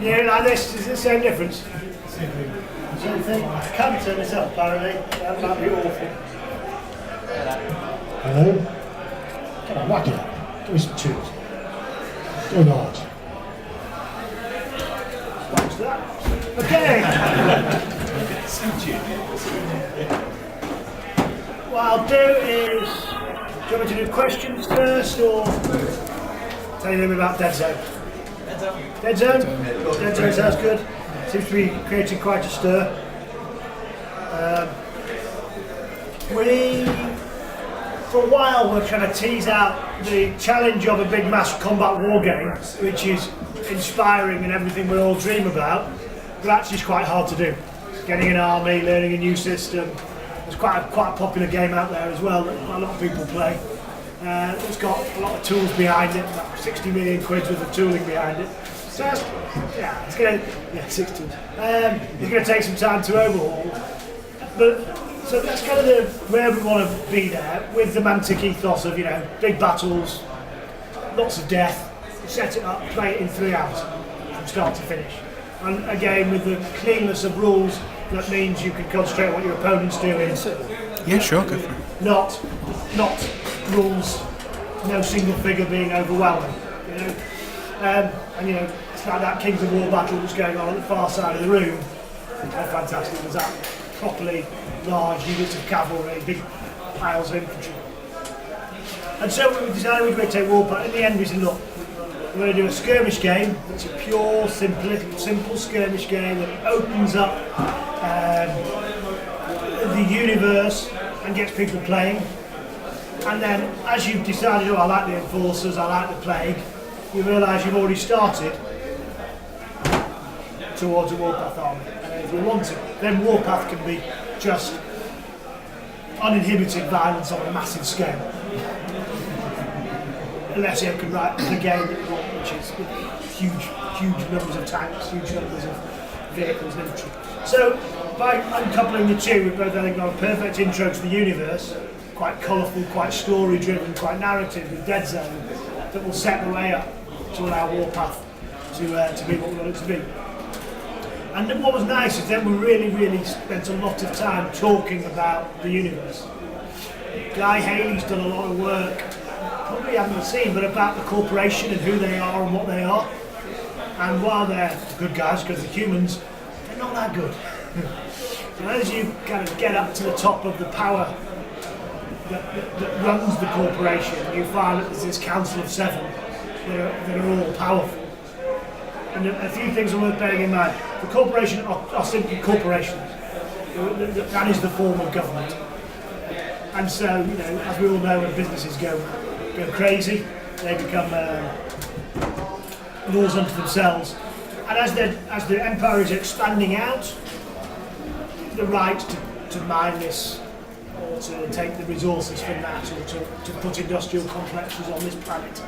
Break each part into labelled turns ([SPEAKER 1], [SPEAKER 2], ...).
[SPEAKER 1] Can you hear it like this? Is it the same difference? Same thing. I can turn this up apparently. That might be awful.
[SPEAKER 2] Hello? Come on, whack it up. Give me some tunes. Go large.
[SPEAKER 1] Watch that. Okay. What I'll do is, do you want me to do questions first or tell you a little bit about Dead Zone? Dead Zone? Dead Zone sounds good. Seems to be creating quite a stir. For a while we're trying to tease out the challenge of a big mass combat war game, which is inspiring and everything we all dream about, but actually it's quite hard to do. Getting an army, learning a new system. There's quite a popular game out there as well that quite a lot of people play. It's got a lot of tools behind it, about 60 million quid worth of tooling behind it. So it's going to, 6 tools. It's going to take some time to overhaul. But so that's kind of where we want to be there, with the Mantic ethos of, big battles, lots of death, set it up, play it in 3 hours from start to finish. And again, with the cleanness of rules, that means you can concentrate on what your opponent's doing.
[SPEAKER 3] Yeah, sure, go for it.
[SPEAKER 1] Not rules, no single figure being overwhelming. It's like that Kings of War battle that's going on the far side of the room. How fantastic was that? Properly large units of cavalry, big piles of infantry. And so we decided we're going to take Warpath. In the end we said, look, we're going to do a skirmish game. It's a pure, simple skirmish game that opens up the universe and gets people playing. And then as you've decided, I like the Enforcers, I like the Plague, you realise you've already started towards a Warpath army. And if you want to, then Warpath can be just uninhibited violence on a massive scale. Unless you can write the game that you want, which is huge numbers of tanks, huge numbers of vehicles and infantry. So by uncoupling the two, we've both, I think, got a perfect intro to the universe, quite colourful, quite story-driven, quite narrative with Dead Zone, that will set the way up to allow Warpath to be what we want it to be. And then what was nice is then we really spent a lot of time talking about the universe. Guy Haley's done a lot of work, probably haven't seen, but about the corporation and who they are and what they are. And while they're good guys, because they're humans, they're not that good. And as you kind of get up to the top of the power that runs the corporation, you find that there's this council of 7 that are all powerful. And a few things are worth bearing in mind. The corporation are simply corporations. That is the form of government. And so, as we all know, when businesses go crazy, they become laws unto themselves. And as the empire is expanding out, the right to mine this, or to take the resources from that, or to put industrial complexes on this planet,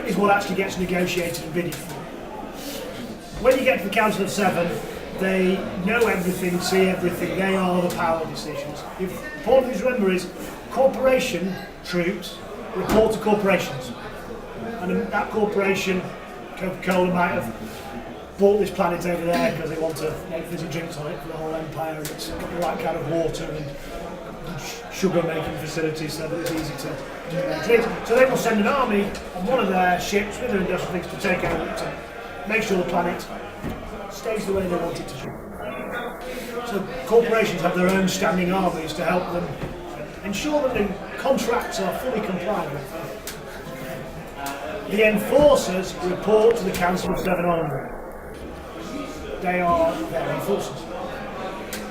[SPEAKER 1] is what actually gets negotiated and bidded for. When you get to the Council of 7, they know everything, see everything, they are the power decisions. The important thing to remember is corporation troops report to corporations. And that corporation, Coca-Cola, might have bought this planet over there because they want to make fizzy drinks on it for the whole empire, and it's got the right kind of water and sugar making facilities so that it's easy to drink. So they will send an army on one of their ships with their industrial things to take over it, to make sure the planet stays the way they want it to be. So corporations have their own standing armies to help them ensure that the contracts are fully complied with. The Enforcers report to the Council of 7 Army. They are their enforcers.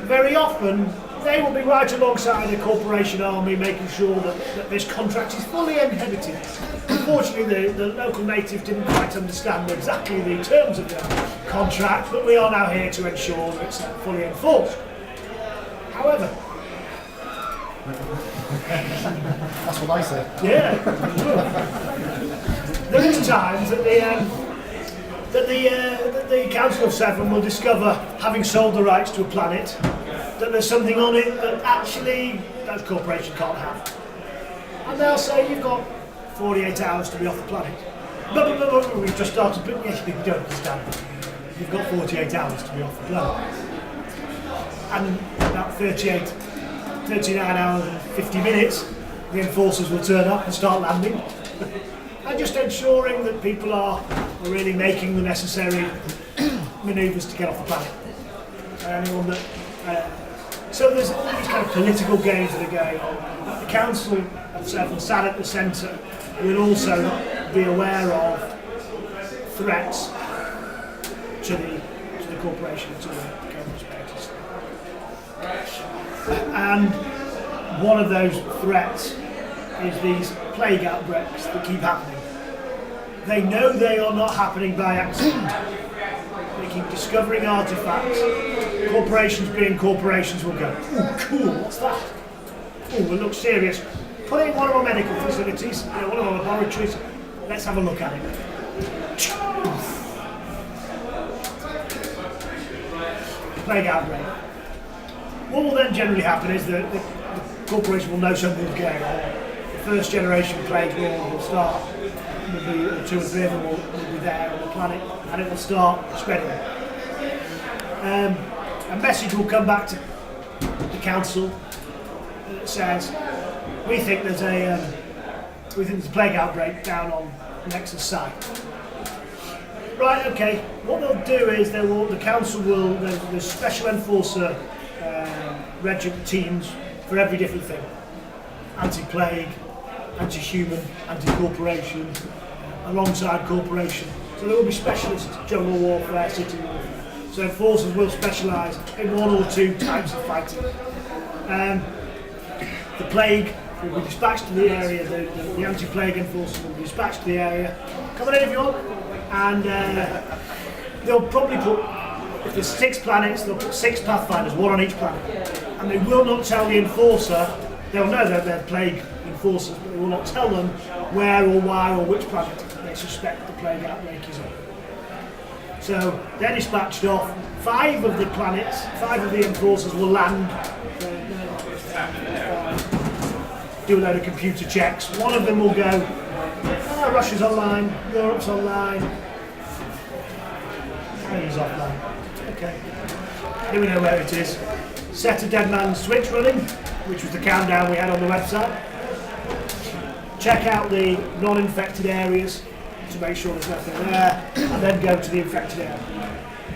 [SPEAKER 1] Very often, they will be right alongside the corporation army, making sure that this contract is fully inhibited. Unfortunately, the local natives didn't quite understand exactly the terms of the contract, but we are now here to ensure that it's fully enforced. However,
[SPEAKER 2] That's what I said.
[SPEAKER 1] yeah, there is times that the Council of 7 will discover, having sold the rights to a planet, that there's something on it that actually that corporation can't have. And they'll say, you've got 48 hours to be off the planet. We've just started, but yes, you don't understand. you've got 48 hours to be off the planet. And about 39 hours and 50 minutes, the enforcers will turn up and start landing. And just ensuring that people are really making the necessary manoeuvres to get off the planet. Anyone that, so there's all these kind of political games that are going on. The council itself, sat at the centre, will also be aware of threats to the corporation, to the co-conspirators. And one of those threats is these plague outbreaks that keep happening. They know they are not happening by accident. They keep discovering artifacts. Corporations being corporations will go, "Ooh, cool, what's that? Ooh, it looks serious. Put it in one of our medical facilities, one of our laboratories, let's have a look at it." Plague outbreak. What will then generally happen is that the corporation will know something's going on. The first generation plague will start. There'll be 2 or 3 of them will be there on the planet, and it will start spreading. A message will come back to the council that says, we think there's a plague outbreak down on Nexus site. Right, okay. What they'll do is the council will, there's special enforcer regiment teams for every different thing. Anti-plague, anti-human, anti-corporation, alongside corporation. So there will be specialist jungle warfare, city warfare. So enforcers will specialise in 1 or 2 types of fighting. The plague will be dispatched to the area, the anti-plague enforcers will be dispatched to the area. Come on in if you want. And they'll probably put, if there's 6 planets, they'll put 6 pathfinders, 1 on each planet. And they will not tell the enforcer, they'll know that they're plague enforcers, but they will not tell them where or why or which planet they suspect the plague outbreak is on. So they're dispatched off. 5 of the planets, 5 of the enforcers will land, do a load of computer checks. 1 of them will go, Russia's online, Europe's online, China's offline. Okay, here we know where it is. Set a dead man's switch running, which was the countdown we had on the website. Check out the non-infected areas to make sure there's nothing there, and then go to the infected area.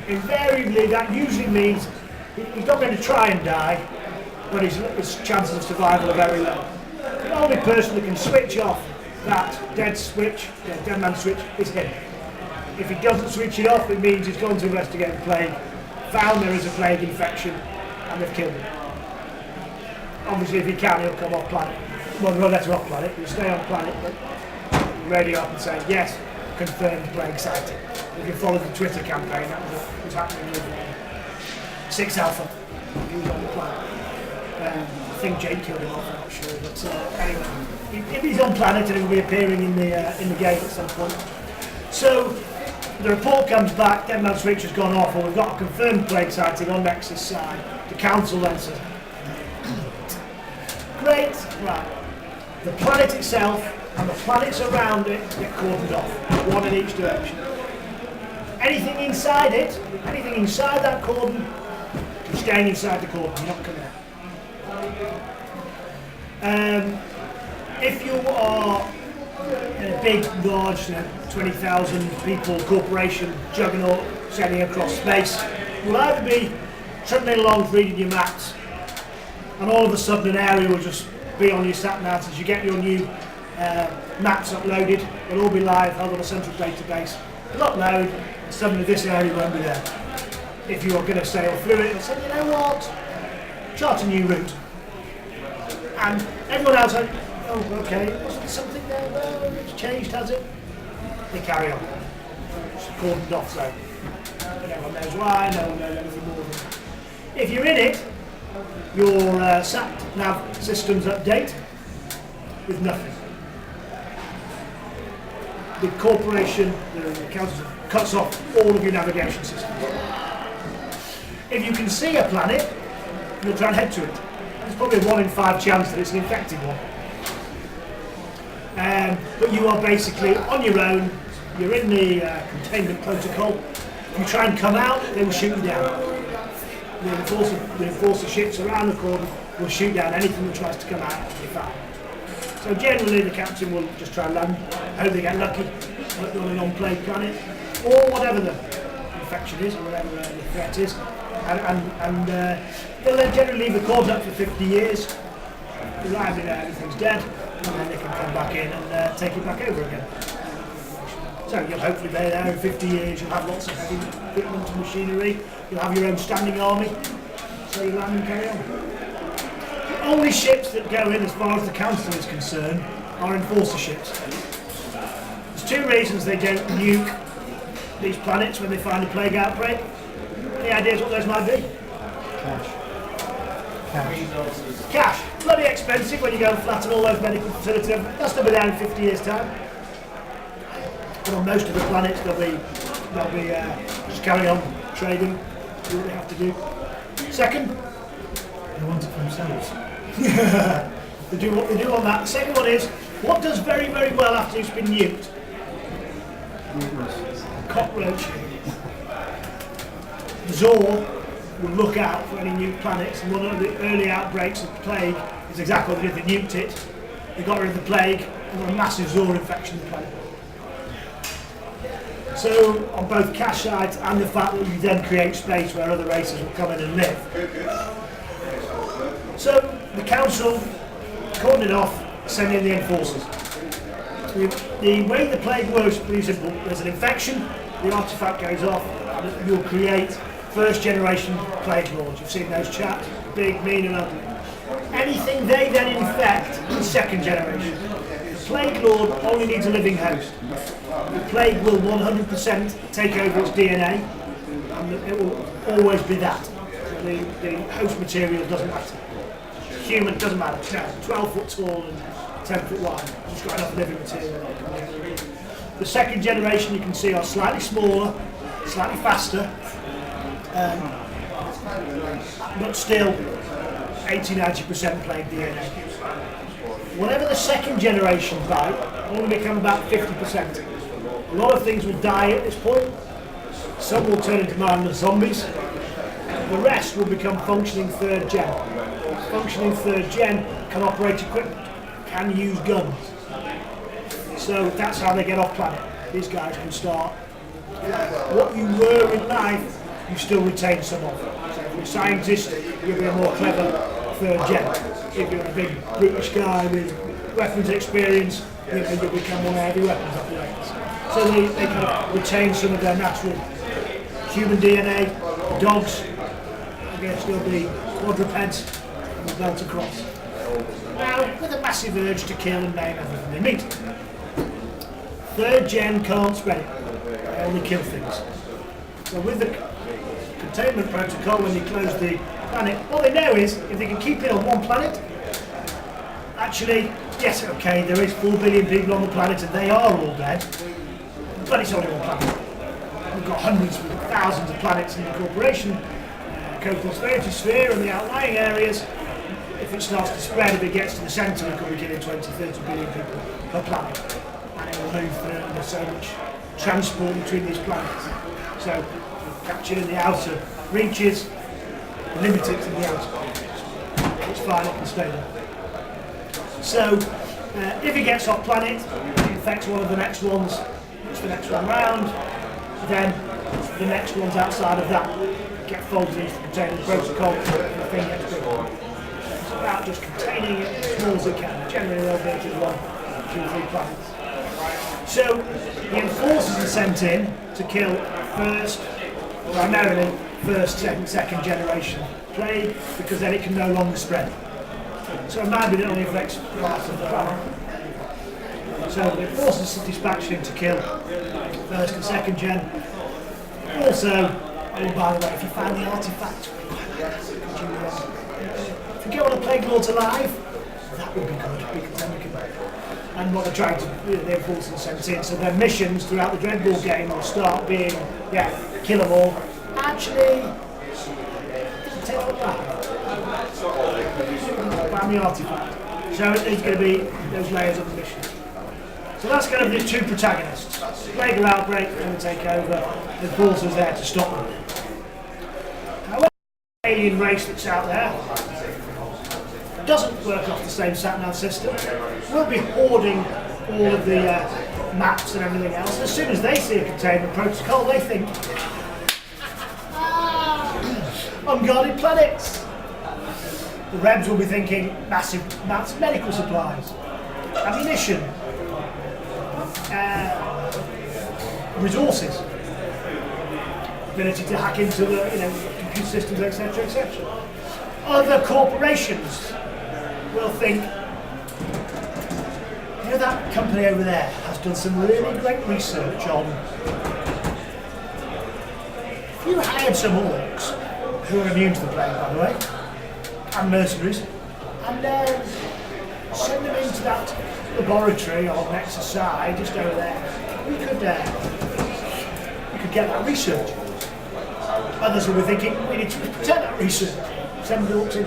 [SPEAKER 1] Invariably, that usually means he's not going to try and die, but his chances of survival are very low. The only person that can switch off that dead man switch, is him. If he doesn't switch it off, it means he's gone to investigate the plague, found there is a plague infection, and they've killed him. Obviously, if he can, he'll come off planet. Well, no, that's off planet. He'll stay on planet, but radio up and say, yes, confirmed plague sighting. You can follow the Twitter campaign. That was what was happening with 6 Alpha. He was on the planet. I think Jake killed him off, I'm not sure. But anyway, if he's on planet, it will be appearing in the game at some point. So the report comes back, dead man switch has gone off, or we've got a confirmed plague sighting on Nexus side. The council then says, great, right. The planet itself and the planets around it get cordoned off, 1 in each direction. Anything inside it, anything inside that cordon, you're staying inside the cordon, you're not coming out. If you are in a big, large, 20,000 people corporation juggernaut sailing across space, you'll either be trundling along reading your maps, and all of a sudden an area will just be on your sat navs as you get your new maps uploaded. They'll all be live, held on a central database. They'll upload, and suddenly this area won't be there. If you are going to sail through it, they'll say, you know what, chart a new route. And everyone else like, oh, okay, wasn't something there? Well, it's changed, has it? They carry on. It's a cordoned off zone. No one knows why, no one knows anything more than that. If you're in it, your sat nav systems update with nothing. The corporation, the council, cuts off all of your navigation systems. If you can see a planet, you'll try and head to it. There's probably a 1 in 5 chance that it's an infected one. But you are basically on your own, you're in the containment protocol, If you try and come out, they will shoot you down. The enforcer ships around the corner will shoot down anything that tries to come out of the foul. So generally the captain will just try and land, hope they get lucky, on an unplayed planet, or whatever the infection is, or whatever the threat is, and they'll then generally leave the cords up for 50 years, arriving there, everything's dead, and then they can come back in and take it back over again. So you'll hopefully be there in 50 years, you'll have lots of heavy equipment and machinery, you'll have your own standing army, so you land and carry on. The only ships that go in, as far as the council is concerned, are enforcer ships. There's two reasons they don't nuke these planets when they find a plague outbreak. Any ideas what those might be? Cash. Bloody expensive when you go and flatten all those medical facilities. They'll still be there in 50 years' time. But on most of the planets, they'll be just carry on trading, do what they have to do. Second,
[SPEAKER 2] They want it for themselves.
[SPEAKER 1] they do what they do on that. The second one is, what does very, very well after it's been nuked? Cockroach. Zor will look out for any new planets, and one of the early outbreaks of plague is exactly what they did. They nuked it, they got rid of the plague, and got a massive Zor infection in the planet. So, on both cash sides and the fact that you then create space where other races will come in and live. So, the council cordoned it off, send in the enforcers. The way the plague works is pretty simple. There's an infection, the artifact goes off, and you'll create first generation plague lords. You've seen those chaps, big, mean and ugly. Anything they then infect is second generation. The plague lord only needs a living host. The plague will 100% take over its DNA, and it will always be that. The host material doesn't matter. Human doesn't matter. It's 12 foot tall and 10 foot wide. It's got enough living material. The second generation you can see are slightly smaller, slightly faster, but still 80-90% plague DNA. Whatever the second generation bite, only become about 50%. A lot of things will die at this point. Some will turn into mindless zombies. The rest will become functioning third gen. Functioning third gen can operate equipment, can use guns. So that's how they get off planet. These guys can start. What you were in life, you still retain some of. So if you're a scientist, you'll be a more clever third gen. If you're a big brutish guy with weapons experience, you'll become one of heavy weapons operators. So they kind of retain some of their natural human DNA. The dogs, again, still be quadrupeds and the belt across. Now, with a massive urge to kill and maim everything they meet. Third gen can't spread it. They only kill things. So with the containment protocol, when you close the planet, what they know is, if they can keep it on one planet, actually, yes, okay, there is 4 billion people on the planet and they are all dead, but it's only one planet. We've got hundreds, we've got thousands of planets in the corporation, co-prosperity sphere and the outlying areas. If it starts to spread, if it gets to the centre, we could be killing 20, 30 billion people per planet. And it will move through, and there's so much transport between these planets. So, capture in the outer reaches, limit it to the outer. It's fine, it can stay there. So, if it gets off planet, it infects one of the next ones, it's the next one round, then the next ones outside of that get folded into the containment protocol, and the thing gets bigger. It's about just containing it as small as it can. Generally they'll be to 1, 2, 3 planets. So the enforcers are sent in to kill primarily first, second generation plague, because then it can no longer spread. So it might be that it only affects parts of the planet. So the enforcers are dispatched in to kill first and second gen. Also, oh by the way, if you find the artifact, if you get one of the plague lords alive, that would be good, because then we can. And what they're trying to do, the enforcers sent in. So their missions throughout the Dreadball game will start being, kill them all. Actually, take them back. Find the artifact. So there's going to be those layers of the mission. So that's kind of the two protagonists. Plague or outbreak, they're going to take over, and forces there to stop them. However, the alien race that's out there doesn't work off the same sat-nav system. We'll be hoarding all of the maps and everything else. As soon as they see a containment protocol, they think, unguarded planets. The Rebs will be thinking massive amounts of medical supplies, ammunition, resources, ability to hack into the computer systems, etc., etc. Other corporations will think, that company over there has done some really great research on. If you hired some orcs who are immune to the plague, by the way, and mercenaries, and send them into that laboratory on Nexus side, just over there, we could get that research. Others will be thinking, we need to protect that research. Send the orcs in.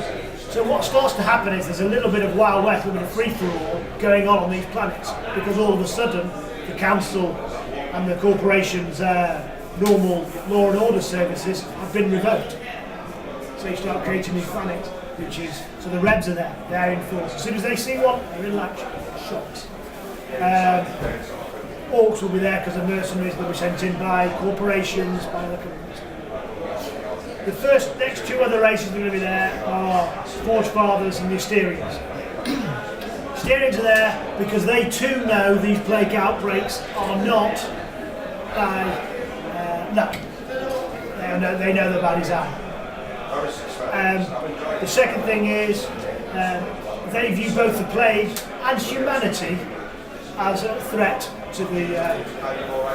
[SPEAKER 1] So what starts to happen is there's a little bit of Wild West, a little bit of free-for-all going on these planets, because all of a sudden the council and the corporation's normal law and order services have been revoked. So you start creating these planets, so the Rebs are there, they're in force. As soon as they see one, they're in like shots. Orcs will be there because of mercenaries that were sent in by corporations, by other companies. The next two other races that are going to be there are Forge Fathers and the Asterians. Asterians are there because they too know these plague outbreaks are not by they know they're by design. The second thing is they view both the plague and humanity as a threat to the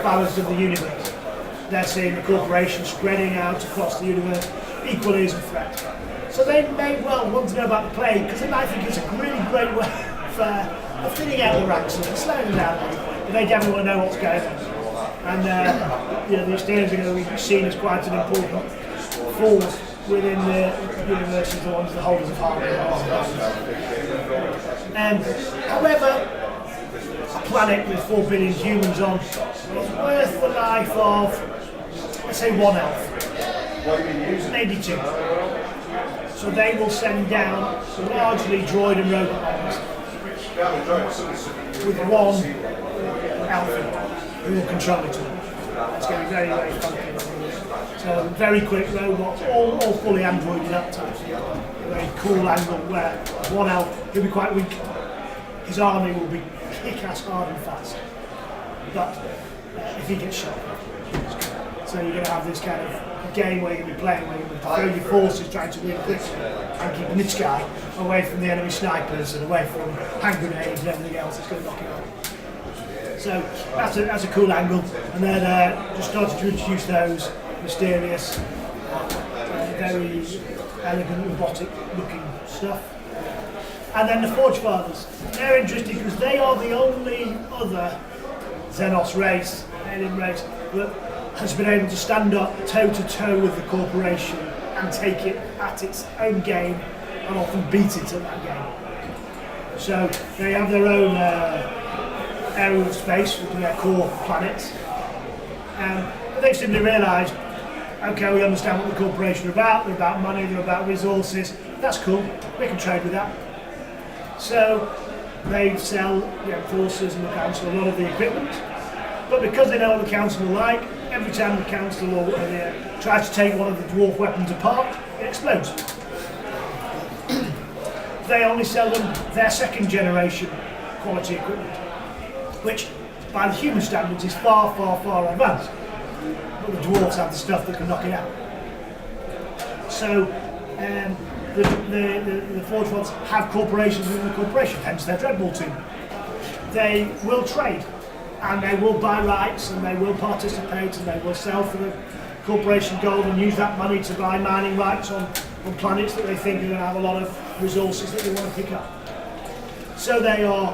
[SPEAKER 1] balance of the universe. They're seeing the corporation spreading out across the universe equally as a threat. So they may well want to know about the plague because they might think it's a really great way of thinning out the ranks and slowing them down. But they definitely want to know what's going on. And the Asterians are going to be seen as quite an important force within the universe as the ones, the holders of harmony. However, a planet with 4 billion humans on is worth the life of, let's say, one elf, maybe two. So they will send down largely droid and robot armies with one elf who will control it all. It's going to be very, very funky. So very quick robots, all fully androided up types. A very cool angle where one elf, he'll be quite weak. His army will be kick-ass hard and fast. But if he gets shot, so you're going to have this kind of game where you're going to be playing, where you're going to throw your forces trying to win quickly and keeping this guy away from the enemy snipers and away from hand grenades and everything else that's going to knock him out. So that's a cool angle, and then just started to introduce those mysterious, very elegant, robotic-looking stuff. And then the Forge Fathers. They're interesting because they are the only other Xenos race, alien race, that has been able to stand up toe-to-toe with the corporation and take it at its own game and often beat it at that game. So they have their own area of space with their core planets. But they've simply realised, okay, we understand what the corporation are about. They're about money, they're about resources. That's cool, we can trade with that. So they sell the forces and the council a lot of the equipment. But because they know what the council are like, every time the council tries to take one of the dwarf weapons apart, it explodes. They only sell them their second generation quality equipment, which by the human standards is far, far, far advanced. But the dwarves have the stuff that can knock it out. So the Forge ones have corporations within the corporation, hence their Dreadball team. They will trade, and they will buy rights, and they will participate, and they will sell for the corporation gold and use that money to buy mining rights on planets that they think are going to have a lot of resources that they want to pick up. So they are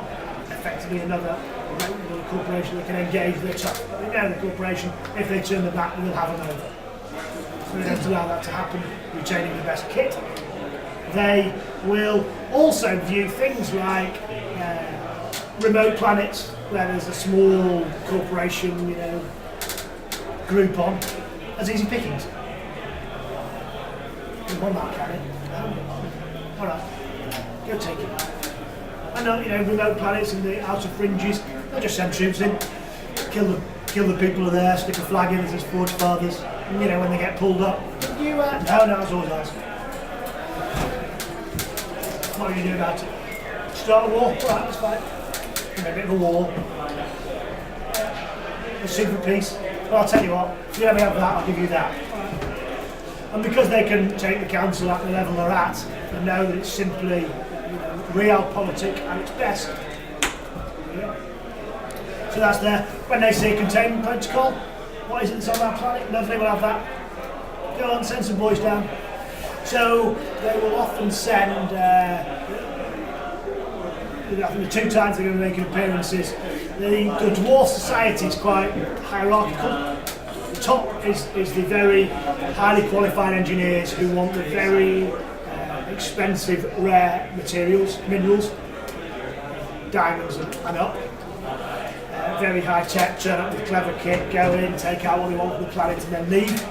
[SPEAKER 1] effectively another corporation that can engage their tough. But they know the corporation, if they turn the back, they'll have them over. So they don't allow that to happen, retaining the best kit. They will also view things like remote planets where there's a small corporation, group on, that's easy pickings. You want that planet? Alright, go take it. I know, remote planets and the outer fringes, they'll just send troops in, kill the people who are there, stick a flag in as his forge fathers, and when they get pulled up, no, it's always ours. What are you doing about it? Start a war? Alright, that's fine. A bit of a war. Let's sue for peace. Well, I'll tell you what, if you let me have that, I'll give you that. And because they can take the council at the level they're at, and know that it's simply realpolitik at its best. So that's there. When they say containment protocol, what is it that's on that planet? Lovely, we'll have that. Go on, send some boys down. So they will often send, I think the 2 times they're going to make appearances, the dwarf society is quite hierarchical. The top is the very highly qualified engineers who want the very expensive, rare minerals, diamonds and up. Very high tech, turn up with clever kit, go in, take out what they want from the planet and then leave.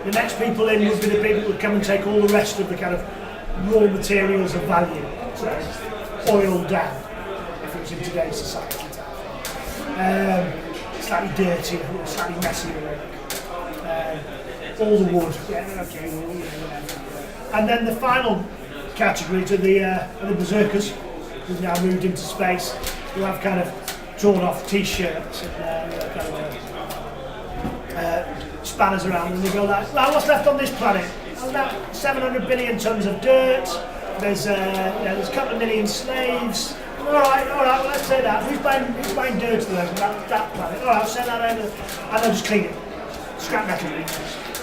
[SPEAKER 1] The next people in would be the people who would come and take all the rest of the kind of raw materials of value, so oil down, if it was in today's society. Slightly dirtier, slightly messier. All the wood, okay. And then the final category to the berserkers, who've now moved into space, who have kind of torn off t-shirts and kind of spanners around, and they go like, well, what's left on this planet? Oh, about 700 billion tons of dirt. There's a couple of million slaves. All right, well, let's say that. Who's buying dirt to them? That planet. All right, I'll send that over, and they'll just clean it. Scrap metal,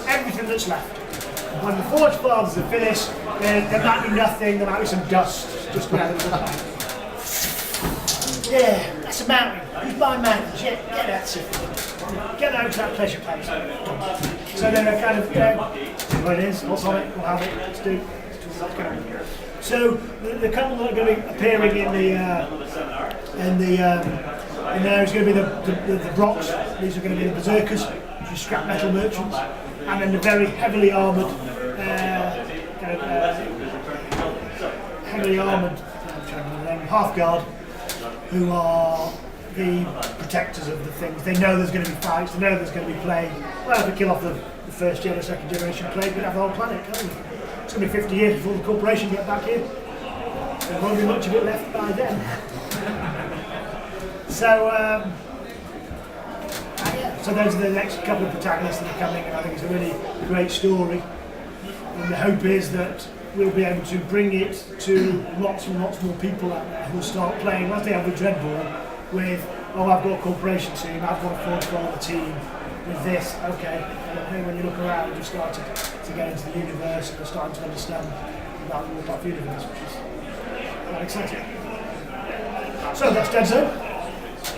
[SPEAKER 1] everything that's left. When the forge fathers are finished, there might be nothing. There might be some dust just where there's a planet. Yeah, that's a mountain. Who's buying mountains? Yeah, that's it. Get over to that pleasure place. So then they're kind of, what it is, what's on it, we'll have it, let's do what's going on. So the couple that are going to be appearing in there is going to be the Brocks. These are going to be the berserkers, which are scrap metal merchants, and then the very heavily armoured, half guard, who are the protectors of the things. They know there's going to be fights, they know there's going to be plague. Well, if we kill off the first gen or second generation plague, we'd have the whole planet, can't we? It's going to be 50 years before the corporation get back here. There won't be much of it left by then. So those are the next couple of protagonists that are coming, and I think it's a really great story. And the hope is that we'll be able to bring it to lots and lots more people out there who will start playing, as they have with Dreadball, with, I've got a corporation team, I've got a Forge Father team, with this, okay. And then when you look around, you start to get into the universe and you're starting to understand about the Warcraft universe, which is quite exciting. So that's Dead Zone.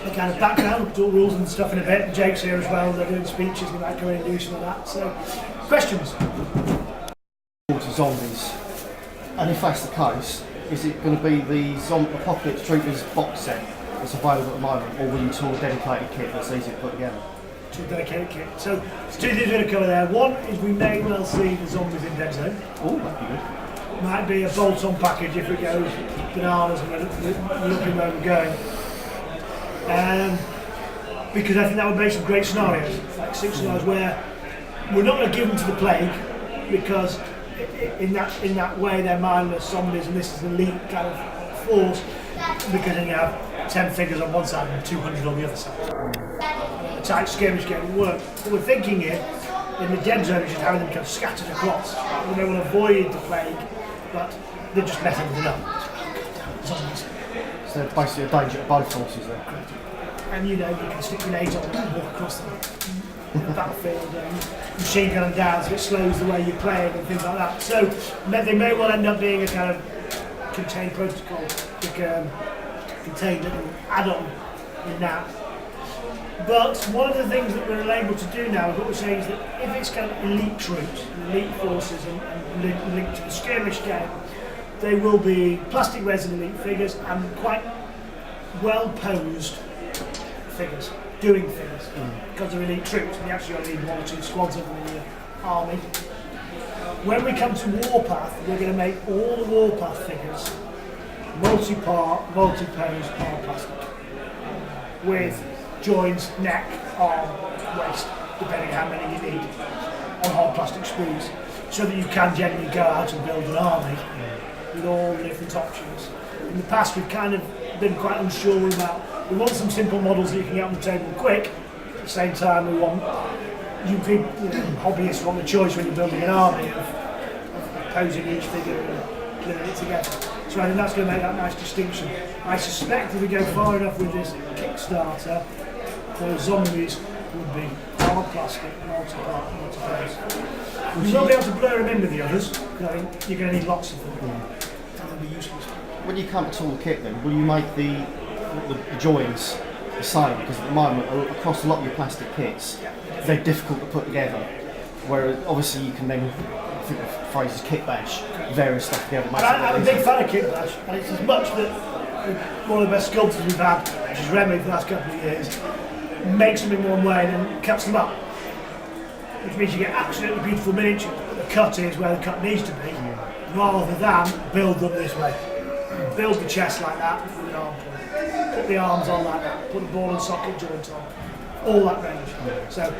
[SPEAKER 1] The kind of background, we'll talk rules and stuff in a bit. Jake's here as well, they're doing speeches, they might come in and do some of that. So, questions?
[SPEAKER 4] To zombies, and if that's the case, is it going to be the Apocalypse Troopers box set that's available at the moment, or will you tool a dedicated kit that's easy to put together?
[SPEAKER 1] To a dedicated kit. So there's 2 things we're going to cover there. One is we may well see the zombies in Dead Zone.
[SPEAKER 4] Oh, that'd be good.
[SPEAKER 1] Might be a bolt-on package if it goes bananas and we're looking where we're going. Because I think that would make some great scenarios, like 6 scenarios where we're not going to give them to the plague, because in that way they're mindless zombies and this is an elite kind of force, because then you have 10 figures on one side and 200 on the other side. A tight skirmish game will work. What we're thinking here, in the Dead Zone, is just having them kind of scattered across. They will avoid the plague, but they're just messing with it up. Zombies.
[SPEAKER 4] So they're basically a danger to both forces then.
[SPEAKER 1] And you can stick grenades on them and walk across the battlefield, machine gun down, so it slows the way you're playing and things like that. So they may well end up being a kind of contained protocol, contained little add-on in that. But one of the things that we're able to do now, what we're saying is that if it's kind of elite troops, elite forces and linked to the skirmish game, they will be plastic resin elite figures and quite well posed figures, doing things, because they're elite troops, and you actually only need 1 or 2 squads of them in your army. When we come to Warpath, we're going to make all the Warpath figures multi-part, multi-pose, hard plastic, with joints, neck, arm, waist, depending how many you need, on hard plastic sprues, so that you can generally go out and build an army with all the different options. In the past, we've kind of been quite unsure about. We want some simple models that you can get on the table quick. At the same time, we want hobbyists want the choice when you're building an army of posing each figure and putting it together. So I think that's going to make that nice distinction. I suspect if we go far enough with this Kickstarter, those zombies would be hard plastic, multi-part, multi-pose. We will be able to blur them in with the others, because I think you're going to need lots of them. And they'll be useless.
[SPEAKER 4] When you come to all the kit then, will you make the joins the same? Because at the moment, across a lot of your plastic kits, they're difficult to put together. Whereas obviously you can then, I think the phrase is kit bash, various stuff together.
[SPEAKER 1] I'm a big fan of kit bash, and it's as much that one of the best sculptors we've had, which is Remy for the last couple of years, makes them in one way and then cuts them up. Which means you get absolutely beautiful miniatures, but the cut is where the cut needs to be, rather than build them this way. Build the chest like that, with an arm point. Put the arms on like that, put the ball and socket joint on. All that range. So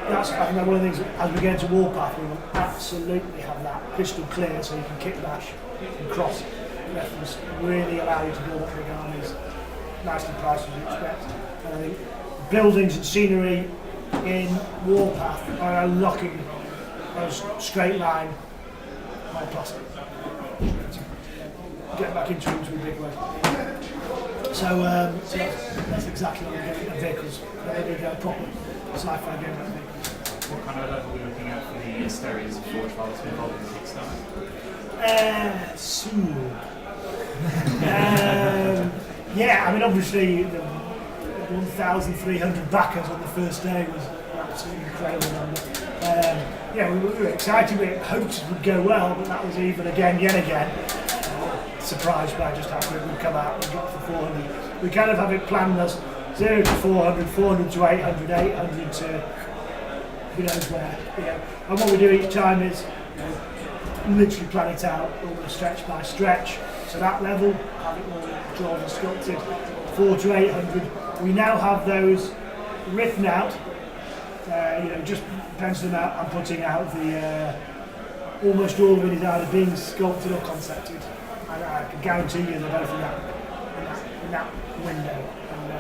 [SPEAKER 1] that's, I think, one of the things, as we get into Warpath, we will absolutely have that crystal clear, so you can kick bash and cross reference, really allow you to build up big armies, nicely priced as you expect. And I think buildings and scenery in Warpath are unlocking those straight line hard plastic. Get back into it in a big way. So that's exactly what we're doing at vehicles. They're going to go proper sci-fi game about vehicles.
[SPEAKER 5] What kind of level are we looking at for the Asterios and Forge files involved in the Kickstarter?
[SPEAKER 1] Yeah, I mean, obviously the 1,300 backers on the first day was an absolutely incredible number. Yeah, we were excited. We hoped it would go well, but that was yet again. Surprised by just how quick we've come out and got for 400. We kind of have it planned as 0 to 400, 400 to 800, 800 to who knows where. And what we do each time is literally plan it out, almost stretch by stretch. So that level, have it all drawn and sculpted, 4 to 800. We now have those written out, just penciling out and putting out the, almost all of it is either being sculpted or concepted. And I can guarantee you they're both in that window. And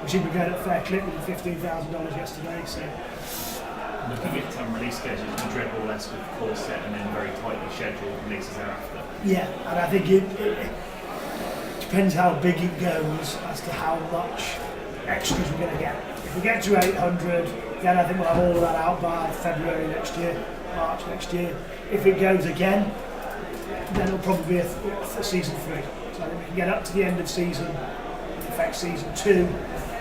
[SPEAKER 1] we seem to be going at a fair clip with the $15,000 yesterday. So.
[SPEAKER 5] Looking at release schedules, and Dreadball-esque with core set and then very tightly scheduled releases thereafter.
[SPEAKER 1] Yeah, and I think it depends how big it goes as to how much extras we're going to get. If we get to 800, then I think we'll have all of that out by February next year, March next year. If it goes again, then it'll probably be a season 3. So I think we can get up to the end of season, in effect season 2,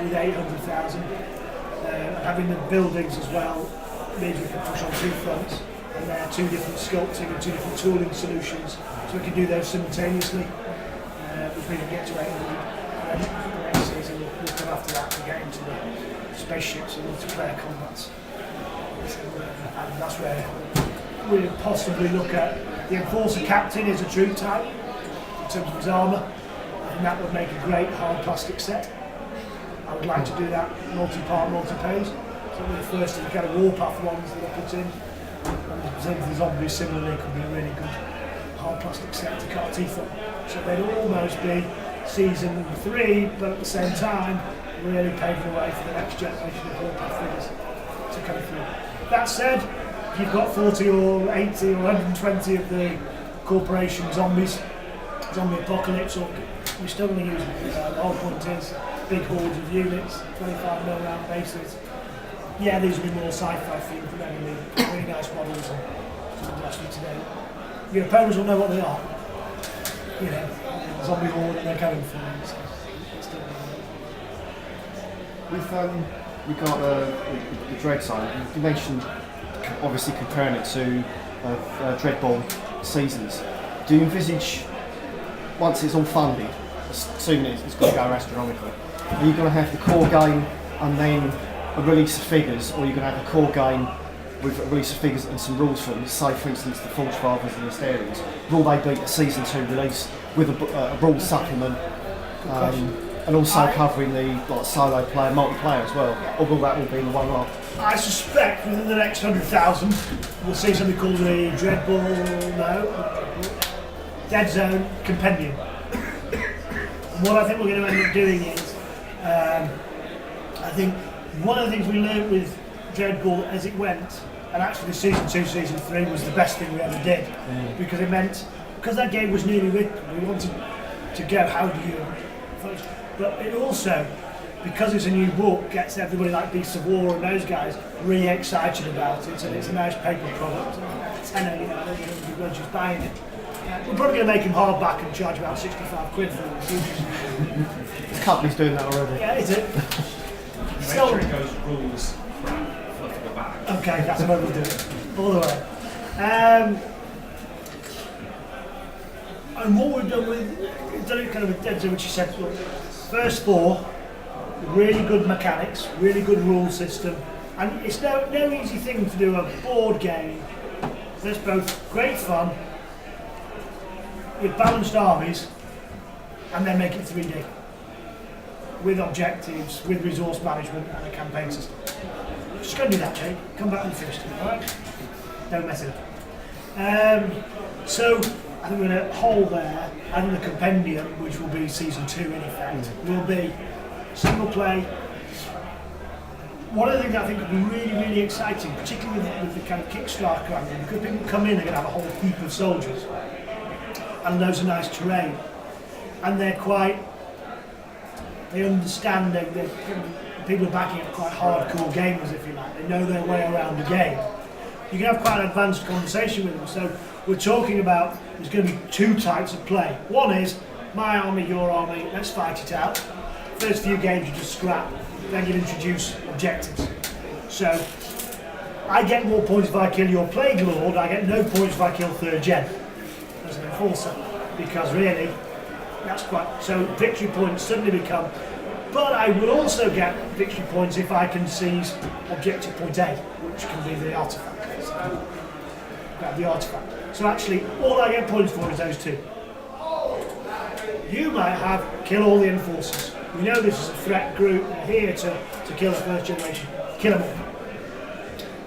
[SPEAKER 1] with 800,000. Having the buildings as well means we can push on 2 fronts, and there are 2 different sculpting and 2 different tooling solutions, so we can do those simultaneously. Which means we get to 800. And then the next season we'll come after that to get into the spaceships and multiplayer combats. And that's where we'll possibly look at the Enforcer Captain is a troop type in terms of his armour, and that would make a great hard plastic set. I would like to do that multi-part, multi-pose. So the first of the kind of Warpath ones that I put in. And the zombies similarly could be a really good hard plastic set to cut teeth on. So they'd almost be season 3, but at the same time, really paving the way for the next generation of Warpath figures to come through. That said, if you've got 40 or 80 or 120 of the corporation zombies, zombie apocalypse, or you're still going to use them. The whole point is big hordes of units, 25mm round bases. Yeah, these will be more sci-fi themed, but they're really nice models and actually today. Your opponents will know what they are. Zombie horde and they're going for them. So it's still
[SPEAKER 4] With regard to the Dread side, you mentioned obviously comparing it to Dreadball seasons. Do you envisage, once it's all funded, assuming it's got to go astronomically. Are you going to have the core game and then a release of figures, or are you going to have a core game with a release of figures and some rules for them? Say, for instance, the Forge Fathers and the Asterians. Will they beat a Season 2 release with a rule supplement? And also covering the solo player, multiplayer as well, or will that all be in one lot?
[SPEAKER 1] I suspect within the next 100,000 we'll see something called the Dead Zone Compendium. And what I think we're going to end up doing is, I think one of the things we learned with Dreadball as it went, and actually Season 2, Season 3 was the best thing we ever did, because it meant, because that game was nearly written, we wanted to go, how do you... But it also, because it's a new book, gets everybody like Beasts of War and those guys really excited about it, and it's a nice paper product. Tenner, you know, everybody's just buying it. We're probably going to make him hardback and charge about 65 quid for it.
[SPEAKER 4] The company's doing that already.
[SPEAKER 1] Yeah, is it?
[SPEAKER 5] Make sure it goes rules fluff the back.
[SPEAKER 1] Okay, that's what we'll do. All the way. And what we've done with, done it kind of with Dead Zone, which you said, look, first 4, really good mechanics, really good rule system, and it's no easy thing to do a board game that's both great fun, with balanced armies, and then make it 3D. With objectives, with resource management and a campaign system. Just go and do that, Jake. Come back and finish it, alright? Don't mess it up. So, I think we're going to hold there, and the compendium, which will be Season 2 in effect, will be single play. One of the things I think would be really, really exciting, particularly with the kind of Kickstarter angle, because people come in, they're going to have a whole heap of soldiers, and loads of nice terrain, and they're quite, they understand, people are backing up quite hardcore gamers, if you like, they know their way around the game. You can have quite an advanced conversation with them. So we're talking about, there's going to be 2 types of play. One is, my army, your army, let's fight it out. First few games you just scrap, then you introduce objectives. So, I get more points if I kill your Plague Lord, I get no points if I kill 3rd Gen as an enforcer. Because really, that's quite, so victory points suddenly become, but I will also get victory points if I can seize objective point A, which can be the artifact. The artifact. So actually, all I get points for is those 2. You might have kill all the enforcers. We know this is a threat group. They're here to kill the 1st generation. Kill them all,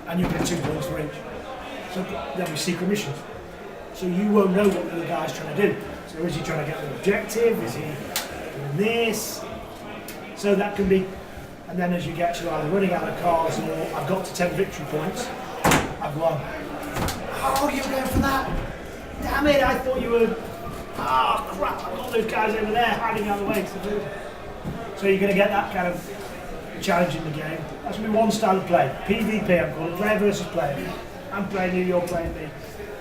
[SPEAKER 1] and you'll get 2 points for each. So there'll be secret missions. So you won't know what the other guy's trying to do. So is he trying to get an objective? Is he doing this? So that can be. And then as you get to either running out of cards or I've got to 10 victory points, I've won. Oh, you were going for that? Damn it, I thought you were... Oh, crap, I've got those guys over there hiding out of the way. So you're going to get that kind of challenge in the game. That's going to be one style of play. PvP, I'm calling it. Player versus player. I'm playing you, you're playing me.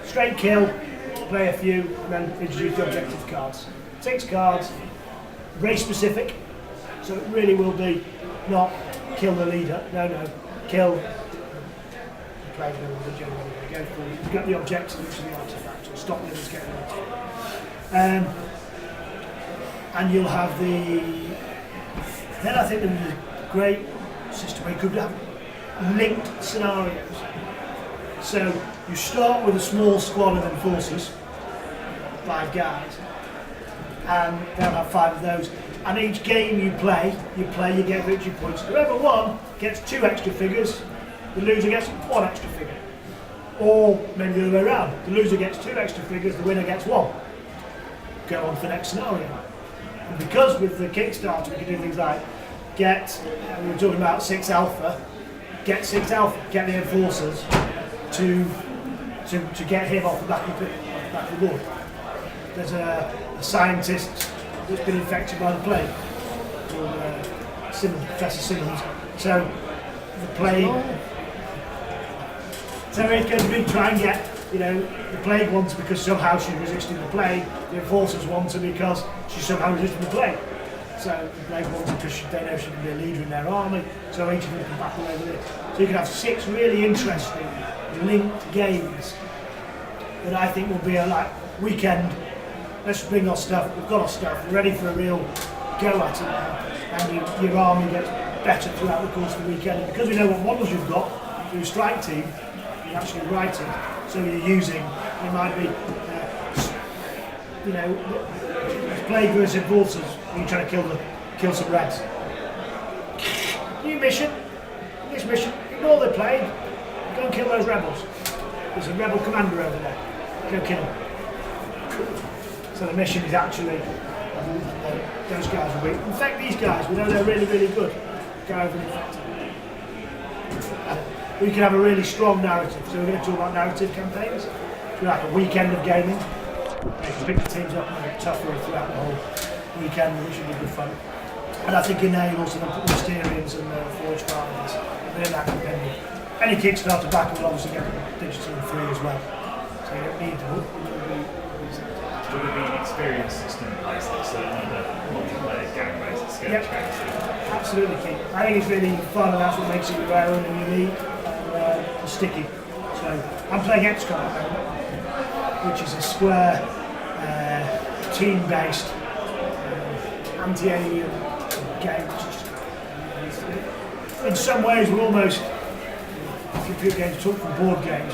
[SPEAKER 1] Straight kill, play a few, and then introduce the objective cards. 6 cards, race specific. So it really will be not kill the leader, no, kill the player that you're generally going to go for. You've got the objective, which is the artifact, or stop the others getting it. And you'll have the... Then I think there's a great system where you could have linked scenarios. So you start with a small squad of enforcers, 5 guys, and they'll have 5 of those. And each game you play, you get victory points. Whoever won gets 2 extra figures, the loser gets 1 extra figure. Or maybe the other way around, the loser gets 2 extra figures, the winner gets 1. Go on to the next scenario. And because with the Kickstarter we can do things like we were talking about 6 alpha, get 6 alpha, get the enforcers to get him off the back of the board. There's a scientist that's been infected by the plague, called Professor Simmons. So the plague. So it's going to be try and get, the plague wants because somehow she's resisting the plague. The enforcers want her because she's somehow resisting the plague. So the plague wants her because they know she can be a leader in their army. So each of them can battle over it. So you can have 6 really interesting linked games that I think will be a weekend let's bring our stuff. We've got our stuff. We're ready for a real go at it now. And your army gets better throughout the course of the weekend. And because we know what models you've got through strike team, you actually write it. So you're using. It might be, plague versus vultures. You're trying to kill some reds. New mission. This mission. Ignore the plague. Go and kill those rebels. There's a rebel commander over there. Go kill him. So the mission is actually those guys are weak. In fact, these guys, we know they're really, really good. Go over and infect them. We can have a really strong narrative. So we're going to talk about narrative campaigns. So like a weekend of gaming. You can pick the teams up and make it tougher throughout the whole weekend, which should be good fun. And I think enables and put the Mysterians and Forge Farmers within that compendium. Any Kickstarter backer will obviously get digital and free as well. So you don't need to.
[SPEAKER 5] Would it be an experience system in place, like certainly the multiplayer game-based sketch games?
[SPEAKER 1] Absolutely key. I think it's really fun and that's what makes it your own and unique and sticky. So I'm playing XCOM at the moment, which is a square, team-based, anti-alien game. In some ways we're almost, computer games talk from board games,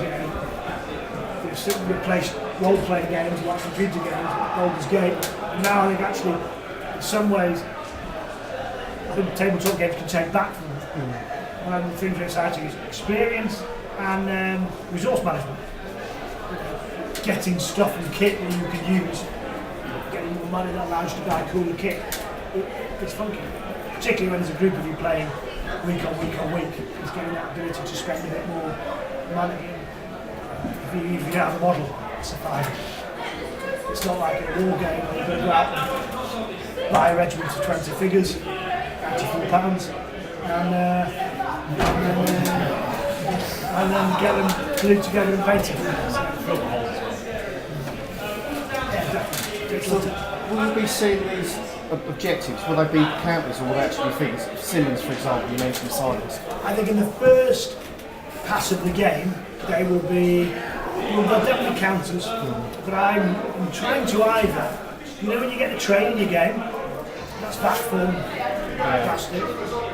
[SPEAKER 1] we've replaced role-playing games like computer games, Baldur's Gate, and now I think actually, in some ways, I think tabletop games can take back from them. One of the things that's exciting is experience and resource management. Getting stuff and kit that you can use, getting more money that allows you to buy cooler kit. It's funky, particularly when there's a group of you playing week on week on week. It's getting that ability to spend a bit more money. If you don't have a model, it's a fine. It's not like a war game where you're going to go out and buy a regiment of 20 figures, £94, and then get them glued together and painted.
[SPEAKER 4] So, will you be seeing these objectives? Will they be counters or will they actually be figures? Simmons, for example, you mentioned silence.
[SPEAKER 1] I think in the first pass of the game, they will be, they're definitely counters, but I'm trying to either, when you get the train in your game, that's that form plastic.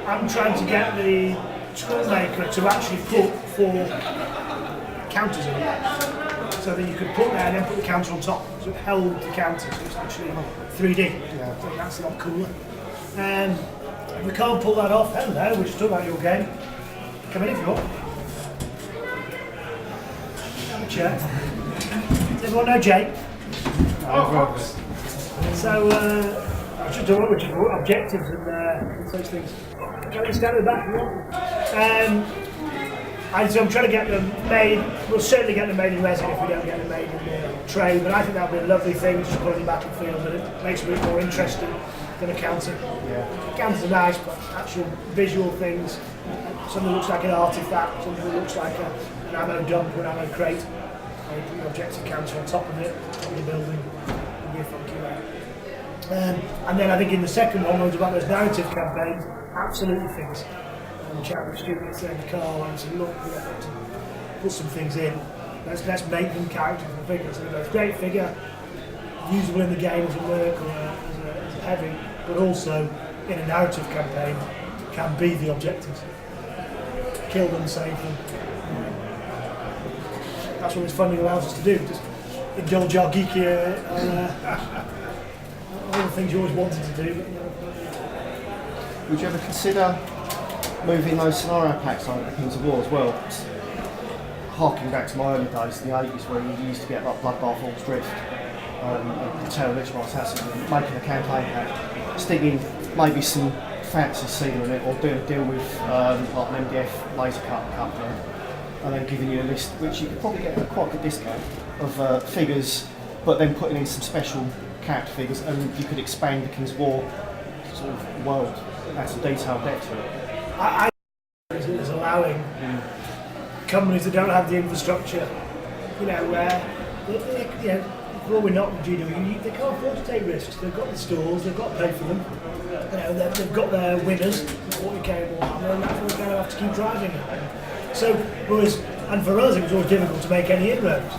[SPEAKER 1] I'm trying to get the toolmaker to actually put 4 counters in it, so that you could put there and then put the counter on top, so it held the counter, so it's actually 3D. I think that's a lot cooler. If we can't pull that off, hello, we're just talking about your game. Come in if you want. Have a chair. Does everyone know Jake? So, I should talk about objectives and such things. Can we stand at the back if you want? So I'm trying to get them made. We'll certainly get them made in resin if we don't get them made in the tray, but I think that would be a lovely thing to put in the battlefield, and it makes it a bit more interesting than a counter. Counters are nice, but actual visual things, something looks like an artifact, something that looks like an ammo dump or an ammo crate, and put your objective counter on top of it, on the building, it'll be a funky way. And then I think in the second one, was about those narrative campaigns, absolutely things. And chat with students there in the car and say, look, we have to put some things in. Let's make them characters and figures. And it's a great figure, usable in the game as a merc or as a heavy, but also in a narrative campaign can be the objectives. Kill them, save them. That's what this funding allows us to do. Just indulge our geeky, all the things you always wanted to do.
[SPEAKER 4] Would you ever consider moving those scenario packs on the Kings of War as well? Harking back to my early days in the 80s where you used to get like Bloodbath All's Drift and Terror Literal Assassin, making a campaign pack, sticking maybe some fancy seal in it or doing a deal with like an MDF laser cut company and then giving you a list which you could probably get at quite a good discount of figures, but then putting in some special character figures, and you could expand the King's War sort of world, add some detailed depth to it.
[SPEAKER 1] I is allowing companies that don't have the infrastructure, where well, we're not GW, they can't afford to take risks. They've got the stores, they've got to pay for them. They've got their winners, 40k Warhammer, and that's what we're going to have to keep driving at. So, and for us, it was always difficult to make any inroads.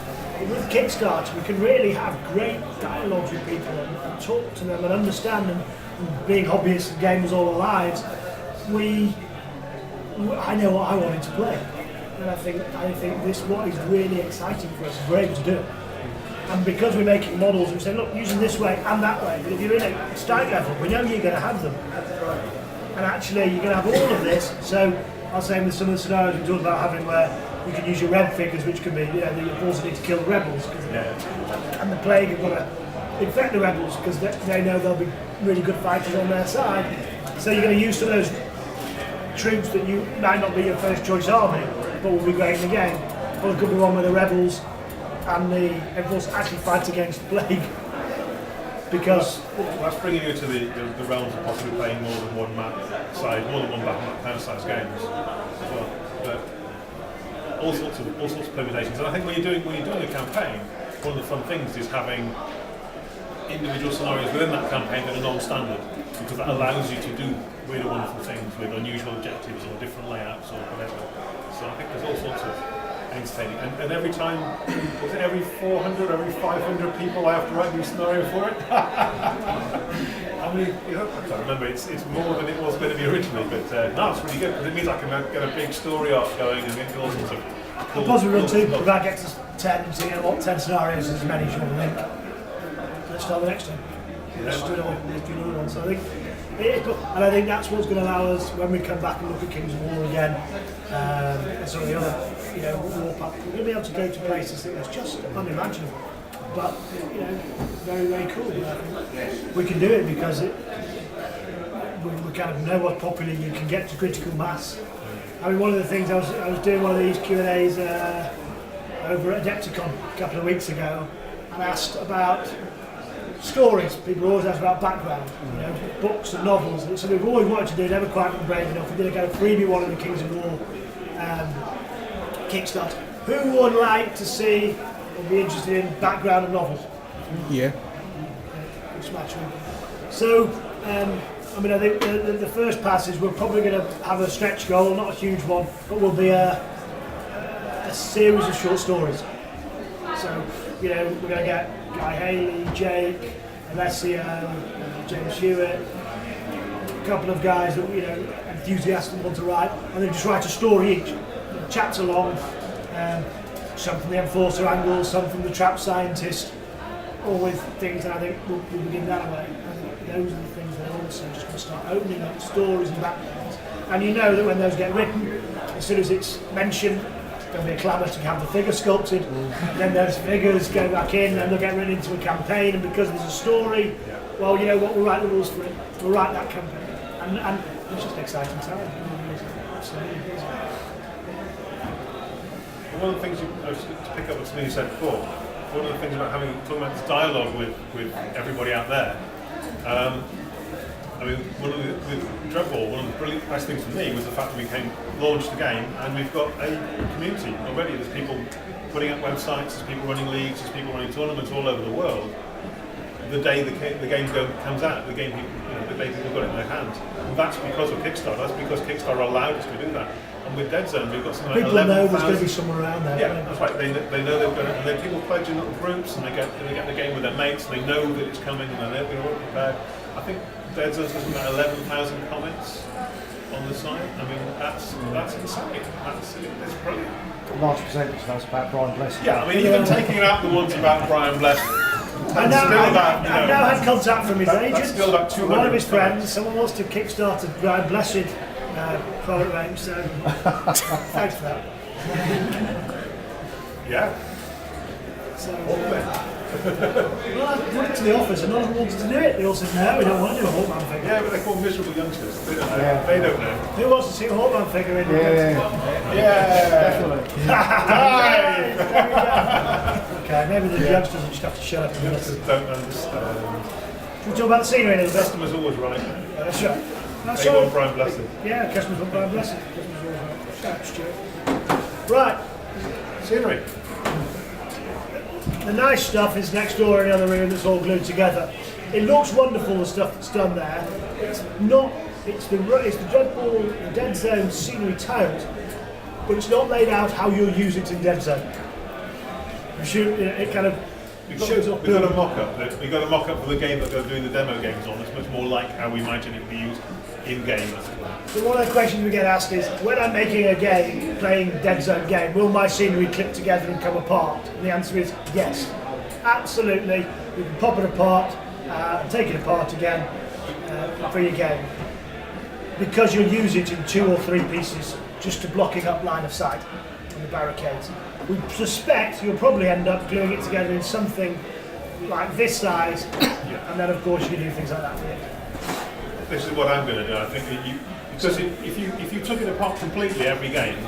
[SPEAKER 1] with Kickstarter, we can really have great dialogues with people and talk to them and understand them. And being hobbyists and gamers all our lives, I know what I wanted to play, and I think this what is really exciting for us is we're able to do it. And because we're making models, we say, look, using this way and that way. But if you're in a strike level, we know you're going to have them, and actually you're going to have all of this. So I was saying with some of the scenarios we talked about having where you can use your red figures, which can be, you know, the also need to kill the rebels, and the plague have got to infect the rebels because they know there'll be really good fighters on their side. So you're going to use some of those troops that you might not be your first choice army, but will be great in the game. Or it could be one where the rebels and the Enforcers actually fight against the plague. Because
[SPEAKER 6] that's bringing you to the realms of possibly playing more than one map size, more than one map size games. Well, but all sorts of permutations. And I think when you're doing a campaign, one of the fun things is having individual scenarios within that campaign that are non-standard, because that allows you to do really wonderful things with unusual objectives or different layouts or whatever. So I think there's all sorts of entertaining. And every time, was it every 400, every 500 people I have to write a new scenario for it? How many? I can't remember. It's more than it was going to be originally, but no, it's really good because it means I can get a big story arc going and get all sorts of cool.
[SPEAKER 1] Possibly run two, but that gets us 10, so you know what, 10 scenarios is as many as you want to think. Let's start the next one. Let's do another one. So I think, and I think that's what's going to allow us, when we come back and look at Kings of War again, and some of the other, war pack, we're going to be able to go to places that was just unimaginable. But, very, very cool. We can do it because we kind of know what's popular. You can get to critical mass. I mean, one of the things I was doing one of these Q&As over at Adepticon a couple of weeks ago, and asked about stories. People always ask about background, books and novels. So we've always wanted to do, never quite been brave enough. We're going to go freebie one of the Kings of War Kickstarter. Who would like to see or be interested in background of novels?
[SPEAKER 3] Yeah.
[SPEAKER 1] So, I think the first pass is we're probably going to have a stretch goal, not a huge one, but will be a series of short stories. So, we're going to get Guy Haley, Jake, Alessio, James Hewitt, a couple of guys that enthusiastic want to write, and then just write a story each, chapter long, some from the Enforcer angle, some from the Trap Scientist, all with things that I think we'll begin that way. I think those are the things that are also just going to start opening up stories and backgrounds. And you know that when those get written, as soon as it's mentioned, there'll be a clamour to have the figure sculpted, and then those figures go back in and they'll get written into a campaign, and because there's a story, well, you know what, we'll write the rules for it, we'll write that campaign. And it's just an exciting time. Absolutely.
[SPEAKER 6] One of the things to pick up what something you said before, one of the things about talking about this dialogue with everybody out there. With Dreadball, one of the brilliant best things for me was the fact that we launched the game and we've got a community already. There's people putting up websites, there's people running leagues, there's people running tournaments all over the world. The day the game comes out, the day people got it in their hands. And that's because of Kickstarter. That's because Kickstarter allowed us to do that. And with Dead Zone, we've got something like 11,000.
[SPEAKER 1] People know there's going to be someone around there.
[SPEAKER 6] Yeah, that's right. They know they've got it, and then people pledge in little groups, and they get the game with their mates. And they know that it's coming, and they're all prepared. I think Dead Zone's got about 11,000 comments on the site. I mean, that's insane. It's brilliant.
[SPEAKER 4] A large percentage of that's about Brian Blessed.
[SPEAKER 6] Yeah, I mean, even taking out the ones about Brian Blessed.
[SPEAKER 1] I've now had contact from his agent.
[SPEAKER 6] That's still about 200.
[SPEAKER 1] One of his friends, someone wants to kickstart a Brian Blessed product range, so thanks for that.
[SPEAKER 6] Yeah.
[SPEAKER 1] So, well, I put it to the office and none of them wanted to do it. They all said, no, we don't want to do a Hawkman figure.
[SPEAKER 6] Yeah, but they're called miserable youngsters. They don't know. Yeah. They don't know.
[SPEAKER 1] Who wants to see a Hawkman figure in?
[SPEAKER 4] Definitely.
[SPEAKER 1] Okay, maybe the youngsters will just have to shut up and listen.
[SPEAKER 6] Don't understand.
[SPEAKER 1] Should we talk about the scenery a little bit?
[SPEAKER 6] Customer's always right.
[SPEAKER 1] That's right.
[SPEAKER 6] They want Brian Blessed.
[SPEAKER 1] Yeah, customers want Brian Blessed. Customers always right. Shut up, Stuart. Right.
[SPEAKER 6] Scenery.
[SPEAKER 1] The nice stuff is next door in the other room that's all glued together. It looks wonderful, the stuff that's done there. It's the Dreadball, the Dead Zone scenery tiles, but it's not laid out how you'll use it in Dead Zone. it kind of shows up.
[SPEAKER 6] We've got a mock-up. We've got a mock-up for the game that they're doing the demo games on. It's much more like how we imagine it would be used in-game.
[SPEAKER 1] So one of the questions we get asked is, when I'm making a game, playing a Dead Zone game, will my scenery clip together and come apart? And the answer is yes, absolutely. You can pop it apart and take it apart again for your game, because you'll use it in 2 or 3 pieces just to blocking up line of sight on the barricades. We suspect you'll probably end up gluing it together in something like this size, and then of course you can do things like that with it.
[SPEAKER 6] This is what I'm going to do. I think that because if you took it apart completely every game,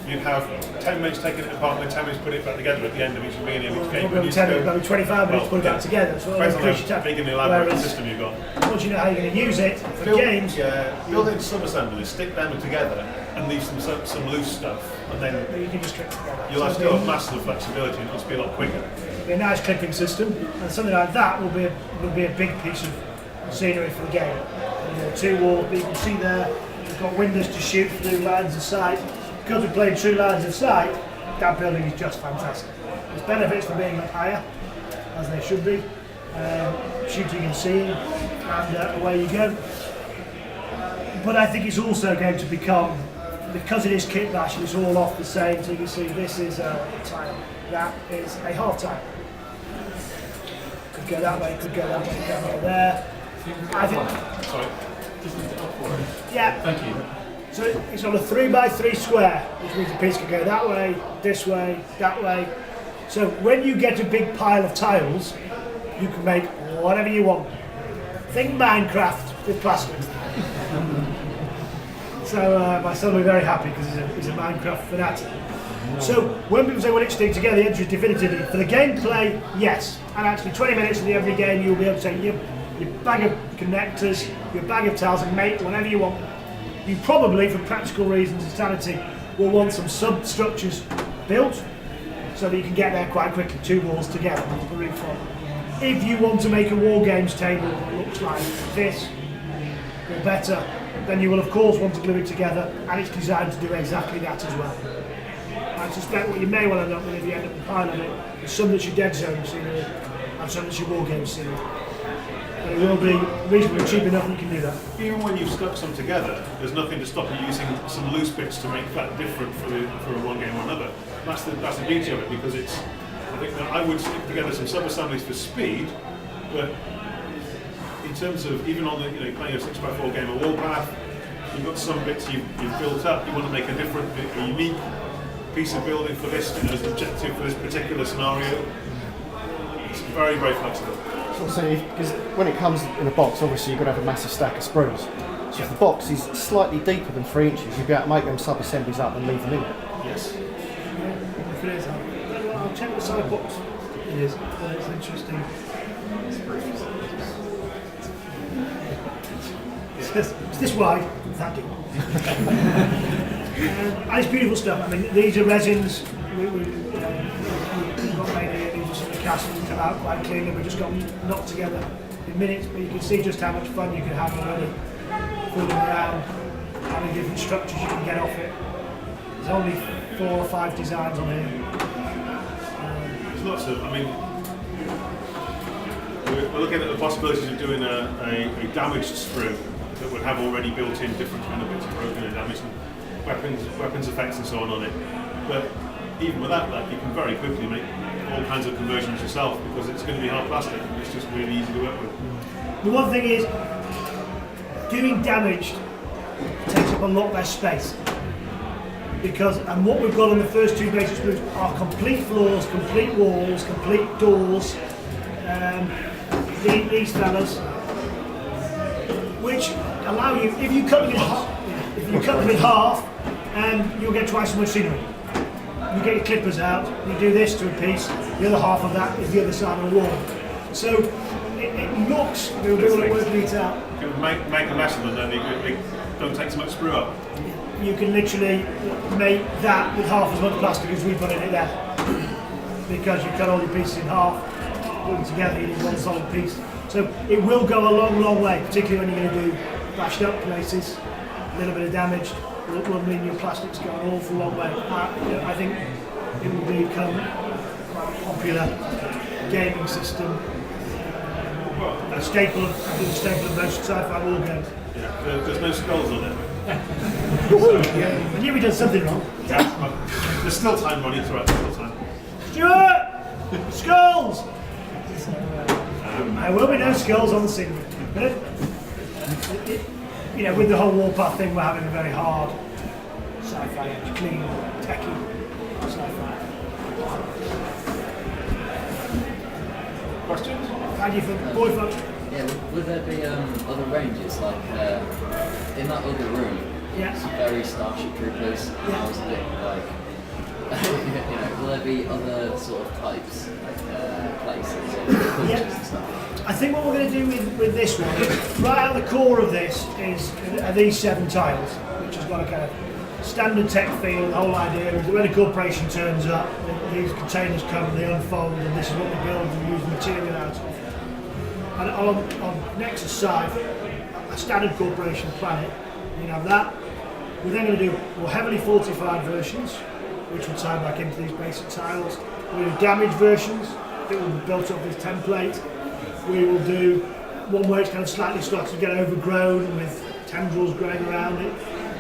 [SPEAKER 6] you'd have 10 minutes taking it apart and then 10 minutes putting it back together at the end of each beginning of each game.
[SPEAKER 1] Probably 25 minutes to put it back together. So
[SPEAKER 6] depends on how big and elaborate system you've got.
[SPEAKER 1] Once you know how you're going to use it for games,
[SPEAKER 6] build in sub-assemblies, stick them together, and leave some loose stuff, and then
[SPEAKER 1] you can just clip together.
[SPEAKER 6] you'll have still have massive flexibility, and it'll just be a lot quicker.
[SPEAKER 1] It'll be a nice clipping system, and something like that will be a big piece of scenery for the game. You know, 2 walls, but you can see there, we've got windows to shoot through lines of sight. Because we're playing true lines of sight, that building is just fantastic. There's benefits for being up higher, as they should be, shooting and seeing, and away you go. But I think it's also going to become, because it is kit bash, it's all off the same. So you can see this is a tile, that is a half tile. Could go that way, could go that way, could go there. I think.
[SPEAKER 6] Sorry.
[SPEAKER 1] Yeah.
[SPEAKER 5] Thank you.
[SPEAKER 1] So it's on a 3x3 square, which means the piece can go that way, that way. So when you get a big pile of tiles, you can make whatever you want. Think Minecraft with plastic. So my son will be very happy because he's a Minecraft fanatic. So when people say, well, it's stick together, the answer is definitively. For the gameplay, yes. And actually 20 minutes in every game, you'll be able to take your bag of connectors, your bag of tiles, and make whatever you want. You probably, for practical reasons and sanity, will want some substructures built so that you can get there quite quickly, 2 walls together on the roof front. If you want to make a war games table that looks like this, or better, then you will of course want to glue it together, and it's designed to do exactly that as well. I suspect what you may well end up with if you end up with a pile of it is some that's your Dead Zone scenery and some that's your war games scenery. But it will be reasonably cheap enough you can do that.
[SPEAKER 6] Even when you've stuck some together, there's nothing to stop you using some loose bits to make that different for one game or another. That's the beauty of it, because I think that I would stick together some sub-assemblies for speed, but in terms of even on the playing a 6x4 game of Warpath, you've got some bits you've built up. You want to make a unique piece of building for this, as an objective for this particular scenario. It's very, very flexible.
[SPEAKER 4] So, because when it comes in a box, obviously you're going to have a massive stack of sprues. So if the box is slightly deeper than 3 inches, you'll be able to make them sub-assemblies up and leave them in it.
[SPEAKER 6] Yes.
[SPEAKER 1] If it is, I'll check the side box. It is. It's interesting. It's this wide. Thank you. And it's beautiful stuff. I mean, these are resins. We've got made here. These are sort of cast and come out quite cleanly. We've just got them knocked together in minutes, but you can see just how much fun you can have already fooling around, having different structures you can get off it. There's only 4 or 5 designs on here.
[SPEAKER 6] There's lots of. I mean, we're looking at the possibilities of doing a damaged sprue that would have already built in different kind of bits of broken and damaged and weapons effects and so on it. But even without that, you can very quickly make all kinds of conversions yourself, because it's going to be hard plastic and it's just really easy to work with.
[SPEAKER 1] The one thing is, doing damaged takes up a lot less space. And what we've got on the first 2 basic sprues are complete floors, complete walls, complete doors. These fellas, which allow you, if you cut them in half, you'll get twice as much scenery. You get your clippers out, you do this to a piece, the other half of that is the other side of the wall. So it looks, we'll be able to work it out.
[SPEAKER 6] You can make a mess of them, then they don't take so much sprue up.
[SPEAKER 1] You can literally make that with half as much plastic as we put in it there. Because you cut all your pieces in half, put them together, you need one solid piece. So it will go a long, long way, particularly when you're going to do bashed up places, a little bit of damage. It will mean your plastic's going an awful long way. I think it will become quite popular gaming system, a staple of most sci-fi war games.
[SPEAKER 6] Yeah, there's no skulls on it.
[SPEAKER 1] I knew we'd done something wrong.
[SPEAKER 6] Yeah, well, there's still time, Ronny. It's alright, there's still time.
[SPEAKER 1] Stuart! Skulls! There will be no skulls on the scene. You know, with the whole warpath thing, we're having a very hard sci-fi, clean, techy sci-fi.
[SPEAKER 6] Questions?
[SPEAKER 1] How do you think, boy folks?
[SPEAKER 7] Yeah, would there be other ranges, like in that other room,
[SPEAKER 1] Yeah.
[SPEAKER 7] it's very Starship Troopers, and I was a bit like, you know, will there be other sort of types, like places or cultures and stuff?
[SPEAKER 1] I think what we're going to do with this one is, right at the core of this are these 7 tiles, which has got a kind of standard tech feel. The whole idea is that when a corporation turns up, these containers come, they unfold, and this is what we build and use material out of. And on Nexus side, a standard corporation planet, you can have that. We're then going to do more heavily fortified versions, which will tie back into these basic tiles. We're going to do damaged versions that will be built off this template. We will do one where it's kind of slightly starts to get overgrown with tendrils growing around it.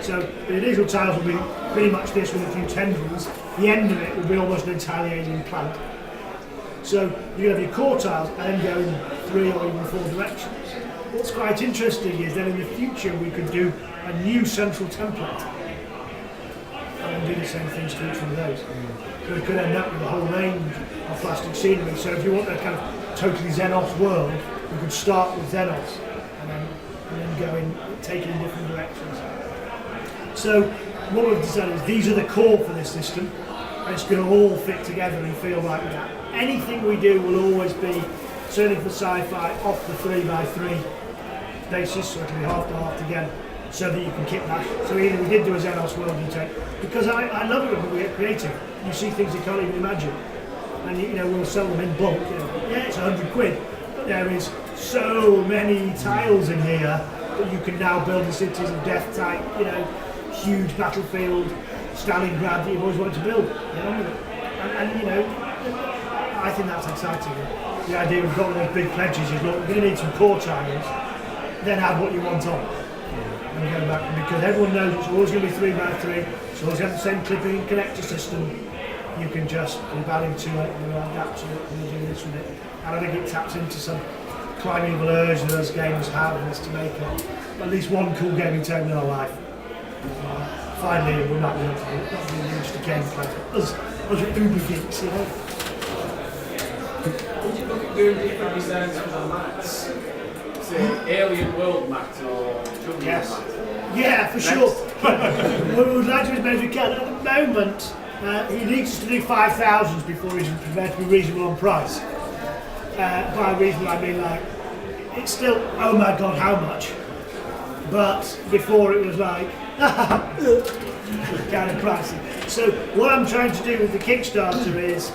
[SPEAKER 1] So the initial tiles will be pretty much this with a few tendrils. The end of it will be almost an entirely alien plant. So you have your core tiles and then go in 3 or even 4 directions. What's quite interesting is that in the future we could do a new central template and do the same things to each one of those. So we could end up with a whole range of plastic scenery. So if you want a kind of totally Xenos world, we could start with Xenos and then go in, take it in different directions. So what we've decided is these are the core for this system, and it's going to all fit together and feel like that. Anything we do will always be, certainly for sci-fi, off the 3x3 basis, so it'll be half to half again, so that you can kit that. So either we did do a Xenos world you take, because I love it when we get creative. You see things you can't even imagine, and you know we'll sell them in bulk. You know, yeah, it's £100, but there is so many tiles in here that you can now build the cities of death type. You know, huge battlefield, Stalingrad that you've always wanted to build. Get on with it, and you know, I think that's exciting. The idea we've got with those big pledges is, look, we're going to need some core tiles, then add what you want on. And go back, because everyone knows it's always going to be 3x3, it's always got the same clipping and connector system. You can just keep adding to it and adapt to it and do this with it. And I think it taps into some primeval urge that those games have, and it's to make at least one cool gaming table in our life. Finally, we're not going to use the gameplay. Us uber geeks, you know.
[SPEAKER 8] Would you look at doing different designs for the mats? Say alien world mat or jungle mat?
[SPEAKER 1] Yeah, for sure. What we would like to do as many as we can. At the moment, he needs us to do 5,000s before he's prepared to be reasonable on price. By reasonable, I mean like, it's still, oh my god, how much? But before it was like, kind of pricey. So what I'm trying to do with the Kickstarter is,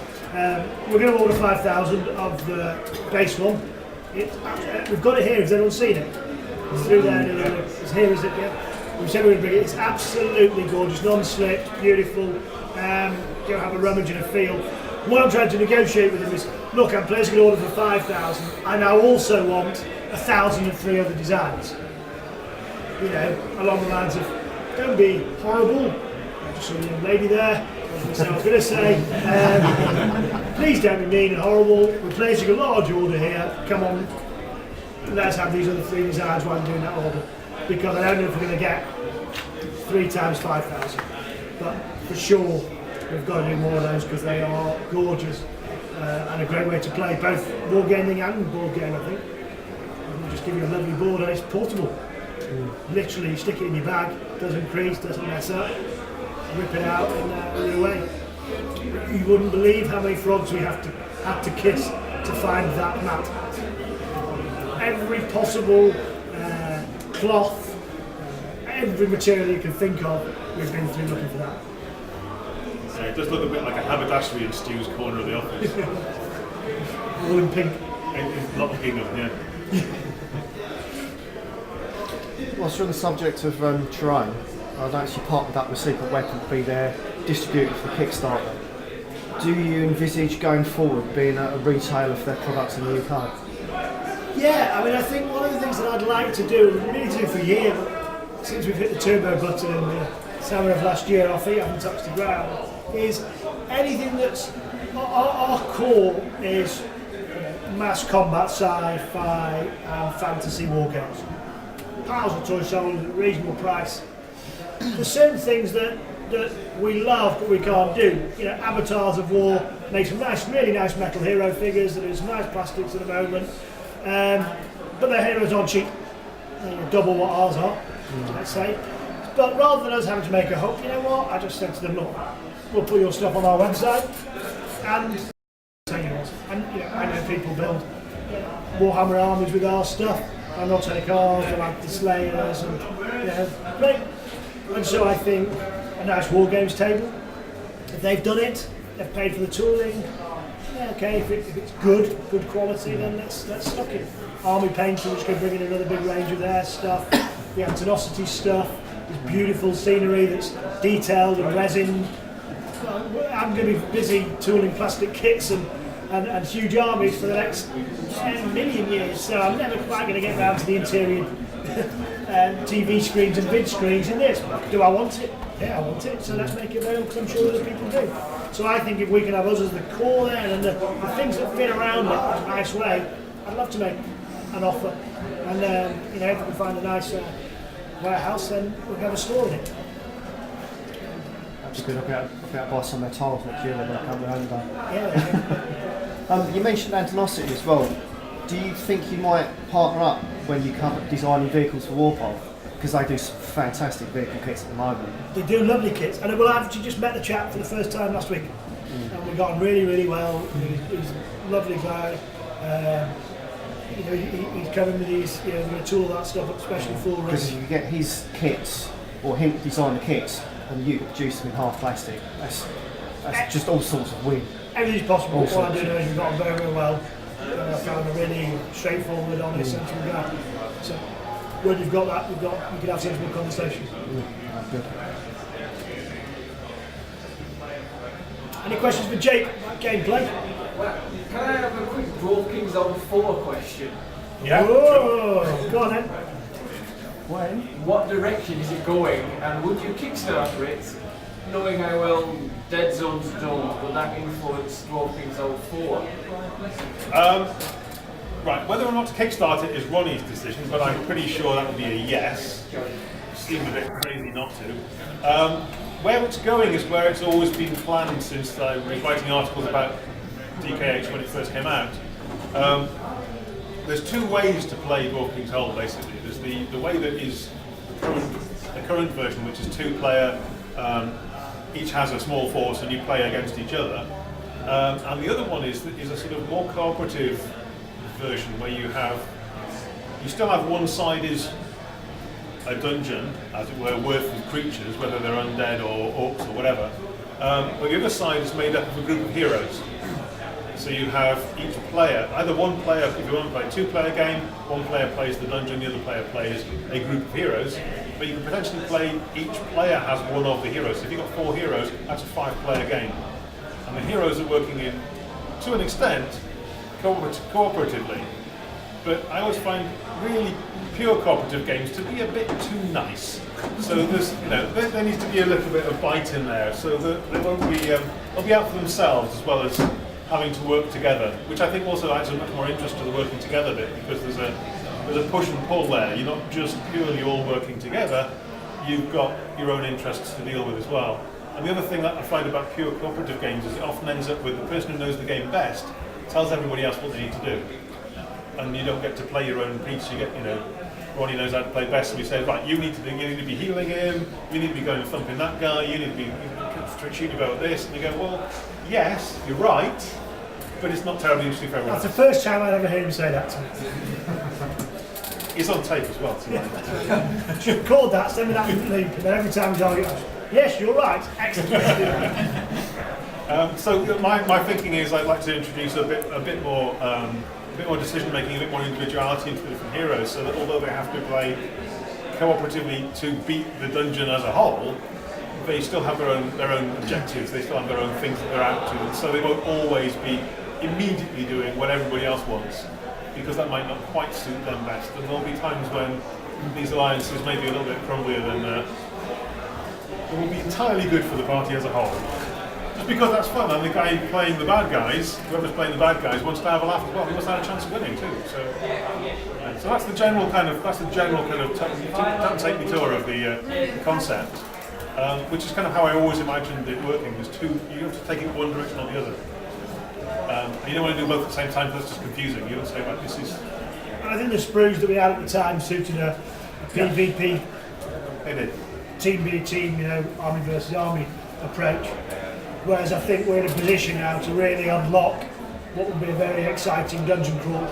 [SPEAKER 1] we're going to order 5,000 of the base one. We've got it here, has anyone seen it? It's through there, it's here, is it? Yeah. We said we would bring it. It's absolutely gorgeous, non-slip, beautiful. Go have a rummage and a feel. What I'm trying to negotiate with him is, look, I'm placing an order for 5,000. I now also want 1,003 other designs. You know, along the lines of, don't be horrible. I just saw a young lady there. That's what I was going to say. Please don't be mean and horrible. We're placing a large order here. Come on, let's have these other 3 designs while I'm doing that order. Because I don't know if we're going to get 3 times 5,000. But for sure, we've got to do more of those because they are gorgeous and a great way to play both wargaming and board game, I think. We'll just give you a lovely board and it's portable. Literally, you stick it in your bag, doesn't crease, doesn't mess up, rip it out and you're away. You wouldn't believe how many frogs we had to kiss to find that mat. Every possible cloth, every material you can think of, we've been through looking for that.
[SPEAKER 6] So it does look a bit like a haberdashery in Stu's corner of the office.
[SPEAKER 1] All in pink.
[SPEAKER 6] In Lot Kingdom, yeah.
[SPEAKER 4] Whilst we're on the subject of terrain, I'd actually partnered up with Secret Weapon to be their distributor for Kickstarter. Do you envisage going forward being a retailer for their products in the UK?
[SPEAKER 1] Yeah, I mean, I think one of the things that I'd like to do, we really do for a year, but since we've hit the turbo button in the summer of last year, our feet haven't touched the ground, is anything that's, our core is mass combat, sci-fi and fantasy war games. Piles of toys sold at a reasonable price. There's certain things that we love but we can't do. You know, avatars of war, make some nice, really nice metal hero figures that are some nice plastics at the moment. But their heroes aren't cheap. They're double what ours are, let's say. But rather than us having to make a hook, you know what? I just said to them, look, we'll put your stuff on our website and you know, I know people build Warhammer armies with our stuff, and they'll take ours, they'll add the Slayers, and you know, great. And so I think a nice war games table. If they've done it, they've paid for the tooling. Yeah, okay. If it's good quality, then let's stock it. Army Painter, which can bring in another big range of their stuff. The Antonosity stuff. This beautiful scenery that's detailed and resin. I'm going to be busy tooling plastic kits and huge armies for the next 10 million years, so I'm never quite going to get around to the interior TV screens and vid screens in this. Do I want it? Yeah, I want it, so let's make it available because I'm sure other people do. So I think if we can have us as the core there and the things that fit around it in a nice way, I'd love to make an offer. And you know, if we can find a nice warehouse, then we'll have a store in it.
[SPEAKER 4] That's good. I'll be able to buy some of their tiles next year when I come home day.
[SPEAKER 1] Yeah.
[SPEAKER 4] You mentioned Antonosity as well. Do you think you might partner up when you come designing vehicles for Warpole? Because they do some fantastic vehicle kits at the moment.
[SPEAKER 1] They do lovely kits, and well, I've actually just met the chap for the first time last week, and we got on really, really well. He's a lovely guy. You know, he's coming with these, you know, going to tool that stuff up especially for us.
[SPEAKER 4] Because if you get his kits, or him to design the kits, and you produce them in half plastic, that's just all sorts of win.
[SPEAKER 1] Everything's possible.
[SPEAKER 4] All
[SPEAKER 1] All I
[SPEAKER 4] sorts.
[SPEAKER 1] do know is we've got on very, very well. I found a really straightforward, honest, sensible guy. So when you've got that, you can have sensible conversations.
[SPEAKER 4] Good.
[SPEAKER 1] Any questions for Jake about gameplay?
[SPEAKER 8] Can I have a quick Dwarf Kings on 4 question?
[SPEAKER 6] Yeah.
[SPEAKER 1] Whoa, go on then.
[SPEAKER 4] When?
[SPEAKER 8] What direction is it going, and would you Kickstarter it, knowing how well Dead Zone's done, would that influence Dwarf Kings on 4?
[SPEAKER 6] Right, whether or not to kickstart it is Ronny's decision, but I'm pretty sure that would be a yes. Seemed a bit crazy not to. Where it's going is where it's always been planned since I was writing articles about DKH when it first came out. There's two ways to play Dwarf King's Hold, basically. There's the way that is the current version, which is 2-player, each has a small force and you play against each other. And the other one is a sort of more cooperative version where you still have one side is a dungeon, as it were, worth of creatures, whether they're undead or orcs or whatever. But the other side is made up of a group of heroes. So you have each player, either one player, if you want to play a 2-player game, one player plays the dungeon, the other player plays a group of heroes. But you can potentially play, each player has one of the heroes. So if you've got 4 heroes, that's a 5-player game. And the heroes are working in, to an extent, cooperatively. But I always find really pure cooperative games to be a bit too nice. So there's, you know, there needs to be a little bit of bite in there, so that they won't be, they'll be out for themselves as well as having to work together, which I think also adds a much more interest to the working together bit, because there's a push and pull there. You're not just purely all working together, you've got your own interests to deal with as well. And the other thing that I find about pure cooperative games is it often ends up with the person who knows the game best tells everybody else what they need to do. And you don't get to play your own piece. You get, you know, Ronny knows how to play best, and he says, right, you need to be healing him, you need to be going and thumping that guy, you need to be shooting about this, and you go, well, yes, you're right, but it's not terribly interesting for everyone.
[SPEAKER 1] That's the first time I'd ever heard him say that to me.
[SPEAKER 6] It's on tape as well, tonight.
[SPEAKER 1] Should record that, send me that link, and then every time we argue, yes, you're right, excellent.
[SPEAKER 6] So my thinking is I'd like to introduce a bit more decision making, a bit more individuality into the different heroes, so that although they have to play cooperatively to beat the dungeon as a whole, they still have their own objectives. They still have their own things that they're out to, and so they won't always be immediately doing what everybody else wants, because that might not quite suit them best. And there'll be times when these alliances may be a little bit crumblier than it will be entirely good for the party as a whole. Just because that's fun, and the guy playing the bad guys, whoever's playing the bad guys, wants to have a laugh as well. He wants to have a chance of winning too. So that's the general kind of take me tour of the concept, which is kind of how I always imagined it working. There's two, you have to take it one direction or the other. And you don't want to do both at the same time because it's just confusing. You don't say, right, this is.
[SPEAKER 1] And I think the sprues that we had at the time suited a PvP.
[SPEAKER 6] They did.
[SPEAKER 1] Team v team, army versus army approach. Whereas I think we're in a position now to really unlock what will be a very exciting dungeon crawl.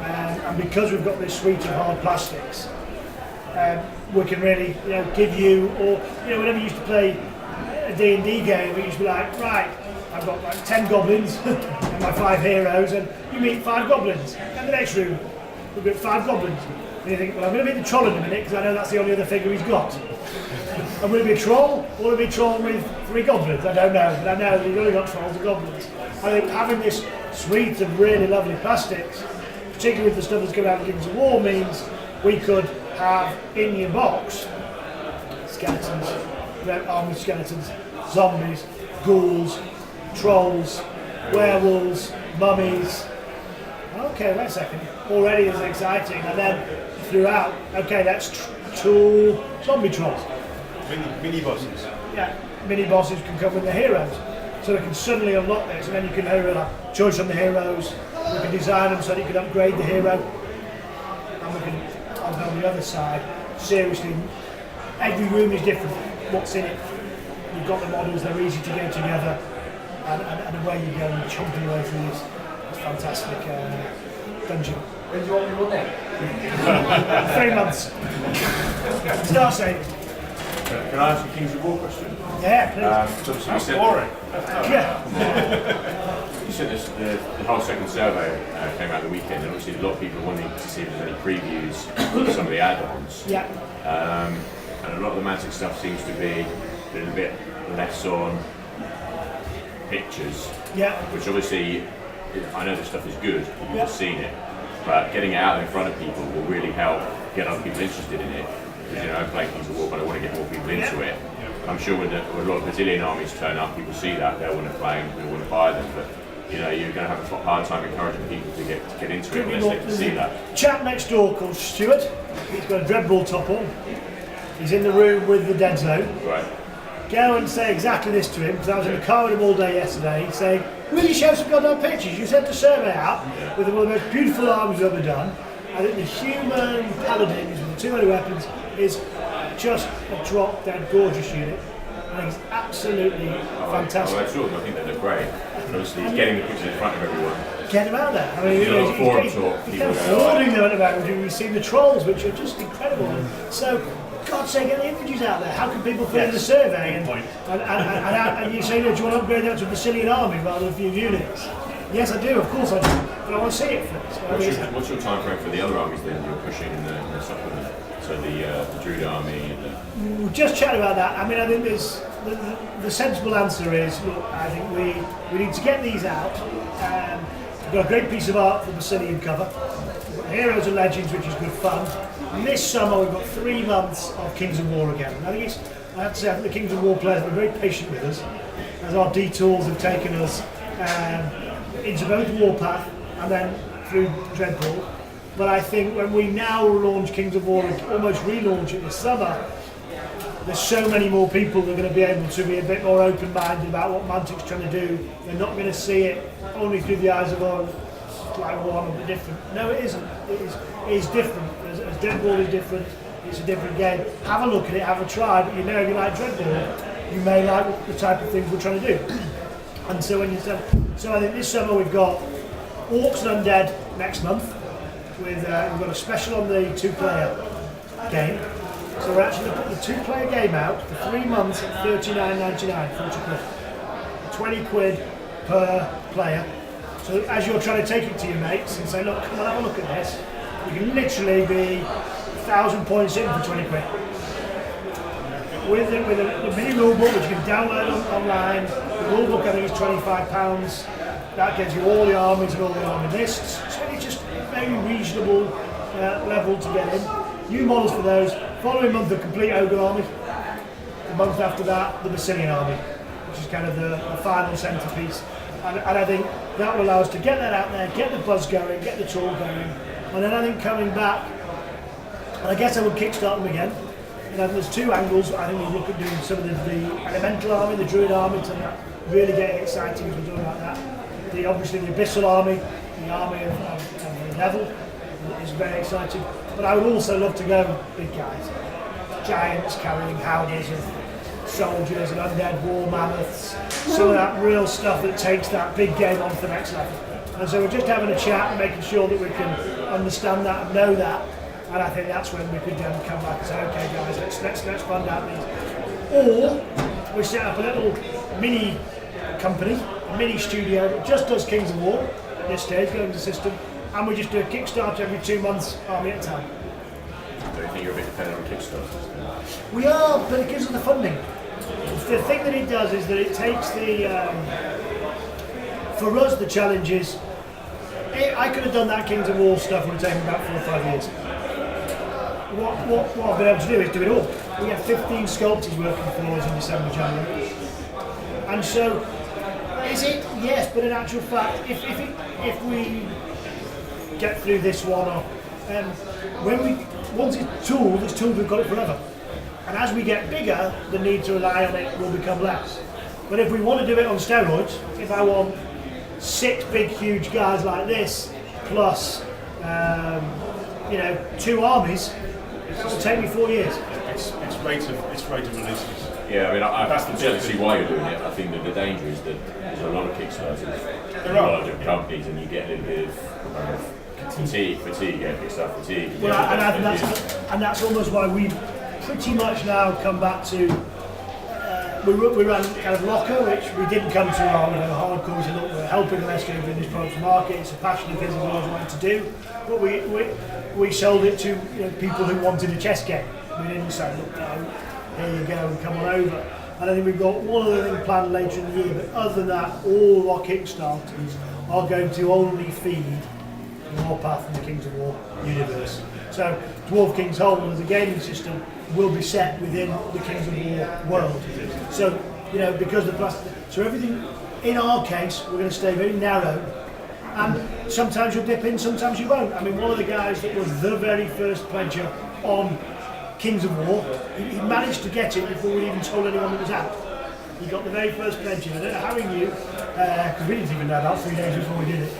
[SPEAKER 1] And because we've got this suite of hard plastics, we can really, give you, or whenever you used to play a D&D game, it used to be like, right, I've got like 10 goblins and my 5 heroes, and you meet 5 goblins. And the next room, we've got 5 goblins. And you think, well, I'm going to meet the troll in a minute because I know that's the only other figure he's got. I'm going to be a troll, or will it be a troll with 3 goblins? I don't know, but I know that you've only got trolls and goblins. I think having this suite of really lovely plastics, particularly with the stuff that's coming out of Kings of War, means we could have in your box skeletons, army skeletons, zombies, ghouls, trolls, werewolves, mummies. Okay, wait a second. Already is exciting, and then throughout, okay, that's 2 zombie trolls.
[SPEAKER 6] Mini bosses.
[SPEAKER 1] Yeah, mini bosses can come with the heroes. So we can suddenly unlock this, and then you can have choice on the heroes. We can design them so that you can upgrade the hero. And we can, on the other side, seriously, every room is different. What's in it? You've got the models, they're easy to get together, and away you go, and you chomp your way through this fantastic dungeon.
[SPEAKER 8] When do you want me to run it?
[SPEAKER 1] 3 months. Start saying.
[SPEAKER 9] Can I ask a Kings of War question?
[SPEAKER 1] Yeah, please.
[SPEAKER 9] So obviously
[SPEAKER 6] That's boring.
[SPEAKER 1] Yeah.
[SPEAKER 9] you said this, the whole second survey came out the weekend, and obviously a lot of people wanting to see if there's any previews for some of the add-ons.
[SPEAKER 1] Yeah.
[SPEAKER 9] And a lot of the Mantic stuff seems to be a little bit less on pictures.
[SPEAKER 1] Yeah.
[SPEAKER 9] Which obviously, I know this stuff is good, you've just seen it, but getting it out in front of people will really help get other people interested in it. Because, I play Kings of War, but I want to get more people into it. I'm sure when a lot of Brazilian armies turn up, people see that, they'll want to play them, they'll want to buy them, but you're going to have a hard time encouraging people to get into it unless they can see that.
[SPEAKER 1] Chap next door called Stuart, he's got a Dreadball top on, he's in the room with the dead zone.
[SPEAKER 9] Right.
[SPEAKER 1] Go and say exactly this to him, because I was in the car with him all day yesterday, saying, will you show some goddamn pictures? You sent a survey out with one of the most beautiful armies we've ever done. I think the human paladins with the 200 weapons is just a drop dead gorgeous unit. I think it's absolutely fantastic.
[SPEAKER 9] I saw them, I think they look great. And obviously, he's getting the pictures in front of everyone.
[SPEAKER 1] Get him out there. I mean,
[SPEAKER 9] There's a lot of forum talk.
[SPEAKER 1] he's
[SPEAKER 9] People go,
[SPEAKER 1] applauding them at the moment. We've seen the trolls, which are just incredible. So, God's sake, get the images out there. How can people fill in the survey? And you say, do you want to upgrade that to a Brazilian army rather than a few units? Yes, I do, of course I do. But I want to see it first.
[SPEAKER 9] What's your time frame for the other armies then you're pushing in the supplement? So the Druid army and the...
[SPEAKER 1] We'll just chat about that. I mean, I think there's the sensible answer is, look, I think we need to get these out. We've got a great piece of art for the Brazilian cover. We've got Heroes and Legends, which is good fun. And this summer we've got 3 months of Kings of War again. And I have to say, I think the Kings of War players have been very patient with us, as our detours have taken us into both Warpath and then through Dreadball. But I think when we now launch Kings of War and almost relaunch it this summer, there's so many more people that are going to be able to be a bit more open-minded about what Mantic's trying to do. They're not going to see it only through the eyes of, like one or different. No, it isn't. It is different. As Dreadball is different, it's a different game. Have a look at it, have a try, but if you like Dreadball, you may like the type of things we're trying to do. And so when you say, so I think this summer we've got Orcs and Undead next month. We've got a special on the 2-player game. So we're actually going to put the 2-player game out for 3 months at $39.99, 40 quid. 20 quid per player. So as you're trying to take it to your mates and say, look, come on, have a look at this, you can literally be 1,000 points in for 20 quid. with a mini rulebook which you can download online. The rulebook I think is £25. That gives you all the armies and all the army lists. So it's just a very reasonable level to get in. New models for those. Following month, the complete Ogre army. The month after that, the Basilian army, which is kind of the final centrepiece. And I think that will allow us to get that out there, get the buzz going, get the tour going. And then I think coming back, and I guess I would kickstart them again. And there's two angles. I think we look at doing some of the elemental army, the druid army, to really getting exciting as we're doing like that. Obviously the abyssal army, the army of the level is very exciting. But I would also love to go big guys, giants carrying howdahs of soldiers and undead war mammoths, some of that real stuff that takes that big game on to the next level. And so we're just having a chat and making sure that we can understand that and know that. And I think that's when we could then come back and say, okay guys, let's fund out these. Or we set up a little mini company, a mini studio that just does Kings of War at this stage, going to the system, and we just do a Kickstarter every 2 months, army at a time.
[SPEAKER 9] Do you think you're a bit dependent on Kickstarter?
[SPEAKER 1] We are, but it gives us the funding. The thing that it does is that it takes for us the challenge is, I could have done that Kings of War stuff, would have taken about 4 or 5 years. What I've been able to do is do it all. We have 15 sculptors working for us in December, January. And so, is it? Yes, but in actual fact, if we get through this one, or once it's tooled, we've got it forever. And as we get bigger, the need to rely on it will become less. But if we want to do it on steroids, if I want 6 big, huge guys like this, plus 2 armies, it will take me 4 years.
[SPEAKER 6] It's rate of releases.
[SPEAKER 9] Yeah, I mean, I certainly see why you're doing it. I think that the danger is that there's a lot of Kickstarters, a lot of different companies, and you get a little bit of fatigue, Kickstarter fatigue.
[SPEAKER 1] Well, and that's almost why we pretty much now come back to. We ran kind of Locker, which we didn't come to hardcore. We said, look, we're helping Leicester bring this product to market. It's a passion of his and always wanted to do. But we sold it to people who wanted a chess game. We didn't say, look, here you go and come on over. And I think we've got one other thing planned later in the year, but other than that, all of our Kickstarters are going to only feed Warpath and the Kings of War universe. So Dwarf King's Hold as a gaming system will be set within the Kings of War world. So, because so everything, in our case, we're going to stay very narrow. And sometimes you'll dip in, sometimes you won't. I mean, one of the guys that was the very first pledger on Kings of War, he managed to get it before we even told anyone it was out. He got the very first pledger. I don't know how he knew, because we didn't even know about 3 days before we did it.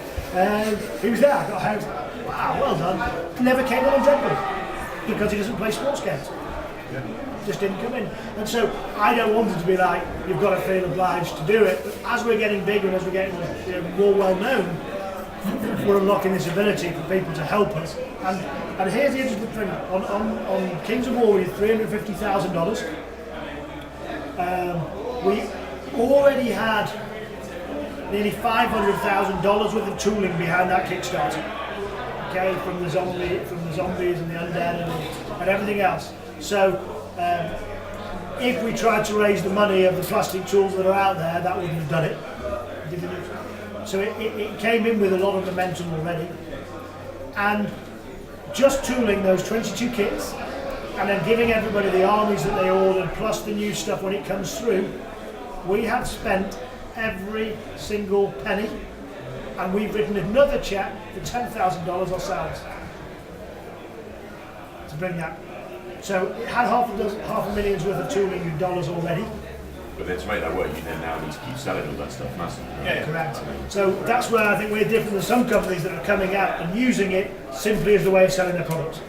[SPEAKER 1] He was there, I got home, wow, well done. Never came on Dreadpool, because he doesn't play sports games.
[SPEAKER 6] Yeah.
[SPEAKER 1] Just didn't come in. And so I don't want it to be like, you've got to feel obliged to do it. But as we're getting bigger and as we're getting more well known, we're unlocking this ability for people to help us. And here's the interesting thing. On Kings of War, we did $350,000. We already had nearly $500,000 worth of tooling behind that Kickstarter. Okay, from the zombies and the undead and everything else. So if we tried to raise the money of the plastic tools that are out there, that wouldn't have done it. So it came in with a lot of momentum already. And just tooling those 22 kits and then giving everybody the armies that they ordered plus the new stuff when it comes through, we have spent every single penny, and we've written another check for $10,000 ourselves to bring that. So it had half a million's worth of tooling in dollars already.
[SPEAKER 9] But then to make that work, you then now need to keep selling all that stuff massively.
[SPEAKER 1] Yeah, correct. So that's where I think we're different than some companies that are coming out and using it simply as the way of selling their products.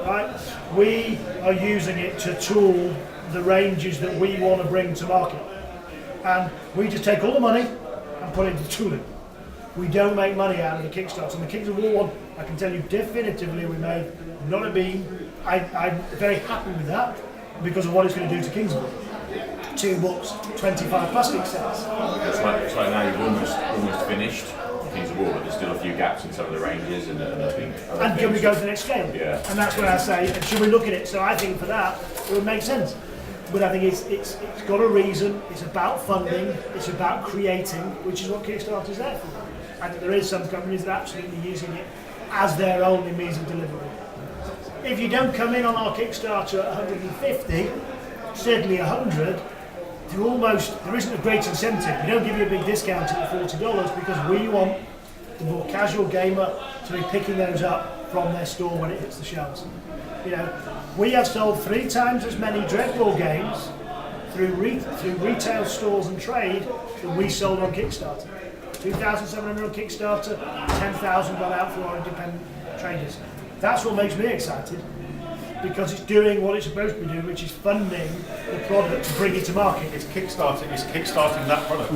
[SPEAKER 1] Right? We are using it to tool the ranges that we want to bring to market. And we just take all the money and put it into tooling. We don't make money out of the Kickstarter. And the Kings of War one, I can tell you definitively we made not a bean. I'm very happy with that because of what it's going to do to Kings of War. 2 books, 25 plastic sets.
[SPEAKER 9] It's like now you've almost finished Kings of War, but there's still a few gaps in some of the ranges and I think.
[SPEAKER 1] And can we go to the next scale?
[SPEAKER 9] Yeah.
[SPEAKER 1] And that's where I say, should we look at it? So I think for that, it would make sense. But I think it's got a reason. It's about funding. It's about creating, which is what Kickstarter is there for. And there is some companies that are absolutely using it as their only means of delivery. If you don't come in on our Kickstarter at 150, certainly 100, there isn't a great incentive. We don't give you a big discount at $40 because we want the more casual gamer to be picking those up from their store when it hits the shelves. You know, we have sold 3 times as many Dreadball games through retail stores and trade than we sold on Kickstarter. 2,700 on Kickstarter, 10,000 gone out for our independent traders. That's what makes me excited, because it's doing what it's supposed to be doing, which is funding the product to bring it to market.
[SPEAKER 6] It's kickstarting that product.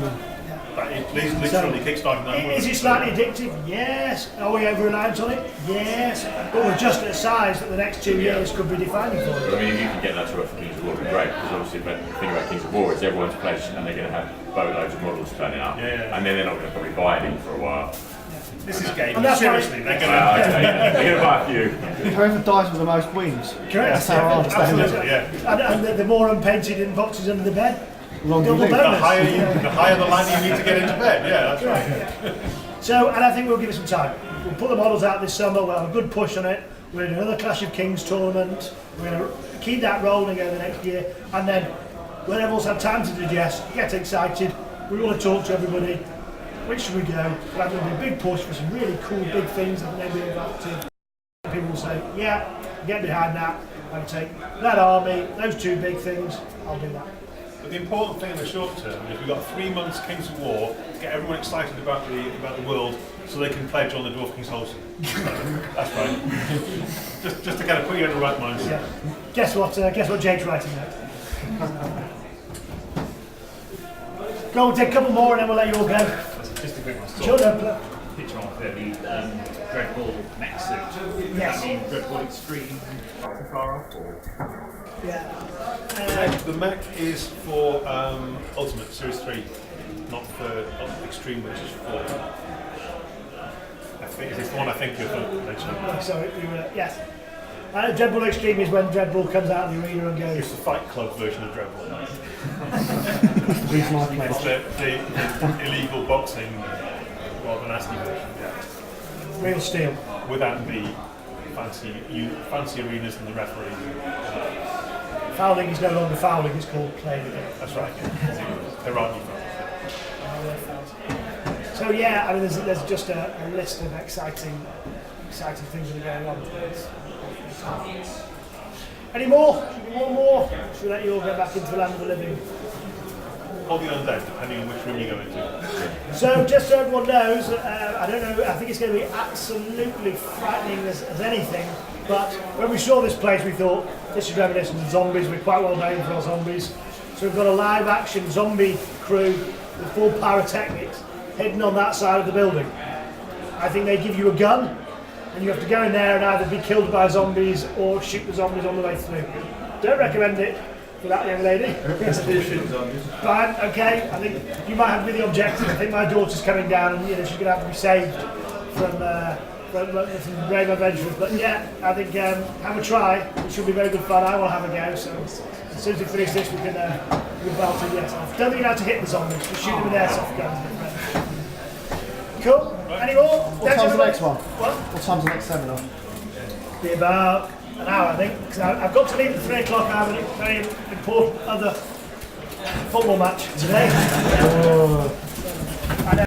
[SPEAKER 6] It's literally kickstarting that product.
[SPEAKER 1] Is it slightly addictive? Yes. Are we over-reliant on it? Yes. But we're just at a size that the next 2 years could be defining for us.
[SPEAKER 9] I mean, if you can get that to work for Kings of War, it'd be great, because obviously the thing about Kings of War is everyone's pledged and they're going to have boatloads of models turning up, and then they're not going to probably buy any for a while.
[SPEAKER 6] This is gaming.
[SPEAKER 1] Seriously,
[SPEAKER 6] they're going
[SPEAKER 9] to buy a few.
[SPEAKER 4] Whoever dies with the most wins.
[SPEAKER 1] Correct.
[SPEAKER 4] That's how I understand it.
[SPEAKER 6] Absolutely, yeah.
[SPEAKER 1] And the more unpainted in boxes under the bed,
[SPEAKER 4] Longer
[SPEAKER 1] double
[SPEAKER 4] lead.
[SPEAKER 1] bonus.
[SPEAKER 6] The higher the line you need to get into bed. Yeah, that's right.
[SPEAKER 1] So, and I think we'll give it some time. We'll put the models out this summer, we'll have a good push on it, we're in another Clash of Kings tournament, we're going to keep that rolling over the next year, and then when everyone's had time to digest, get excited, we want to talk to everybody, which should we go? We'll have a big push for some really cool big things that they'll be involved in. People will say, yeah, get behind that, I'll take that army, those 2 big things, I'll do that.
[SPEAKER 6] But the important thing in the short term is we've got 3 months Kings of War to get everyone excited about the world, so they can pledge on the Dwarf King's Holster. That's right. just to kind of put you in the right mindset.
[SPEAKER 1] Yeah. Guess what Jake's writing now. Go on, take a couple more and then we'll let you all go.
[SPEAKER 5] Just a quick one.
[SPEAKER 1] Sure, no,
[SPEAKER 5] Picture on there, the Dreadball mech suit.
[SPEAKER 1] Yes.
[SPEAKER 5] Does that mean Dreadball Extreme far off? Or?
[SPEAKER 1] yeah.
[SPEAKER 6] The mech is for Ultimate Series 3, not for Extreme, which is 4. I think it's the one I think you're mentioning.
[SPEAKER 1] Sorry, yes. Dreadball Extreme is when Dreadball comes out of the arena and goes.
[SPEAKER 6] It's the Fight Club version of Dreadball.
[SPEAKER 4] It's
[SPEAKER 6] the illegal boxing, rather nasty version. Yeah.
[SPEAKER 1] Real steel.
[SPEAKER 6] Without the fancy arenas and the referees.
[SPEAKER 1] Fouling is no longer fouling, it's called playing the game.
[SPEAKER 6] That's right. There aren't any fouls.
[SPEAKER 1] So yeah, I mean, there's just a list of exciting things that are going on. Any more? Should we do one more? Should we let you all get back into the land of the living?
[SPEAKER 6] Or the undead, depending on which room you go into.
[SPEAKER 1] So just so everyone knows, I don't know, I think it's going to be absolutely frightening as anything, but when we saw this place we thought, this is reminiscent of zombies, we're quite well known for our zombies. So we've got a live action zombie crew with full pyrotechnics hidden on that side of the building. I think they give you a gun and you have to go in there and either be killed by zombies or shoot the zombies on the way through. Don't recommend it for that young lady. Fine, okay, I think you might have to be the objective. I think my daughter's coming down and she's going to have to be saved from brave adventurers. But yeah, I think have a try. It should be very good fun. I will have a go. So as soon as we finish this, we can belt it. Yes, I don't think you have to hit the zombies. Just shoot them with airsoft guns. Cool. Any more?
[SPEAKER 4] What time's the next one?
[SPEAKER 1] What?
[SPEAKER 4] What time's the next seminar?
[SPEAKER 1] Be about an hour, I think. Because I've got to leave at 3 o'clock. I have a very important other football match today.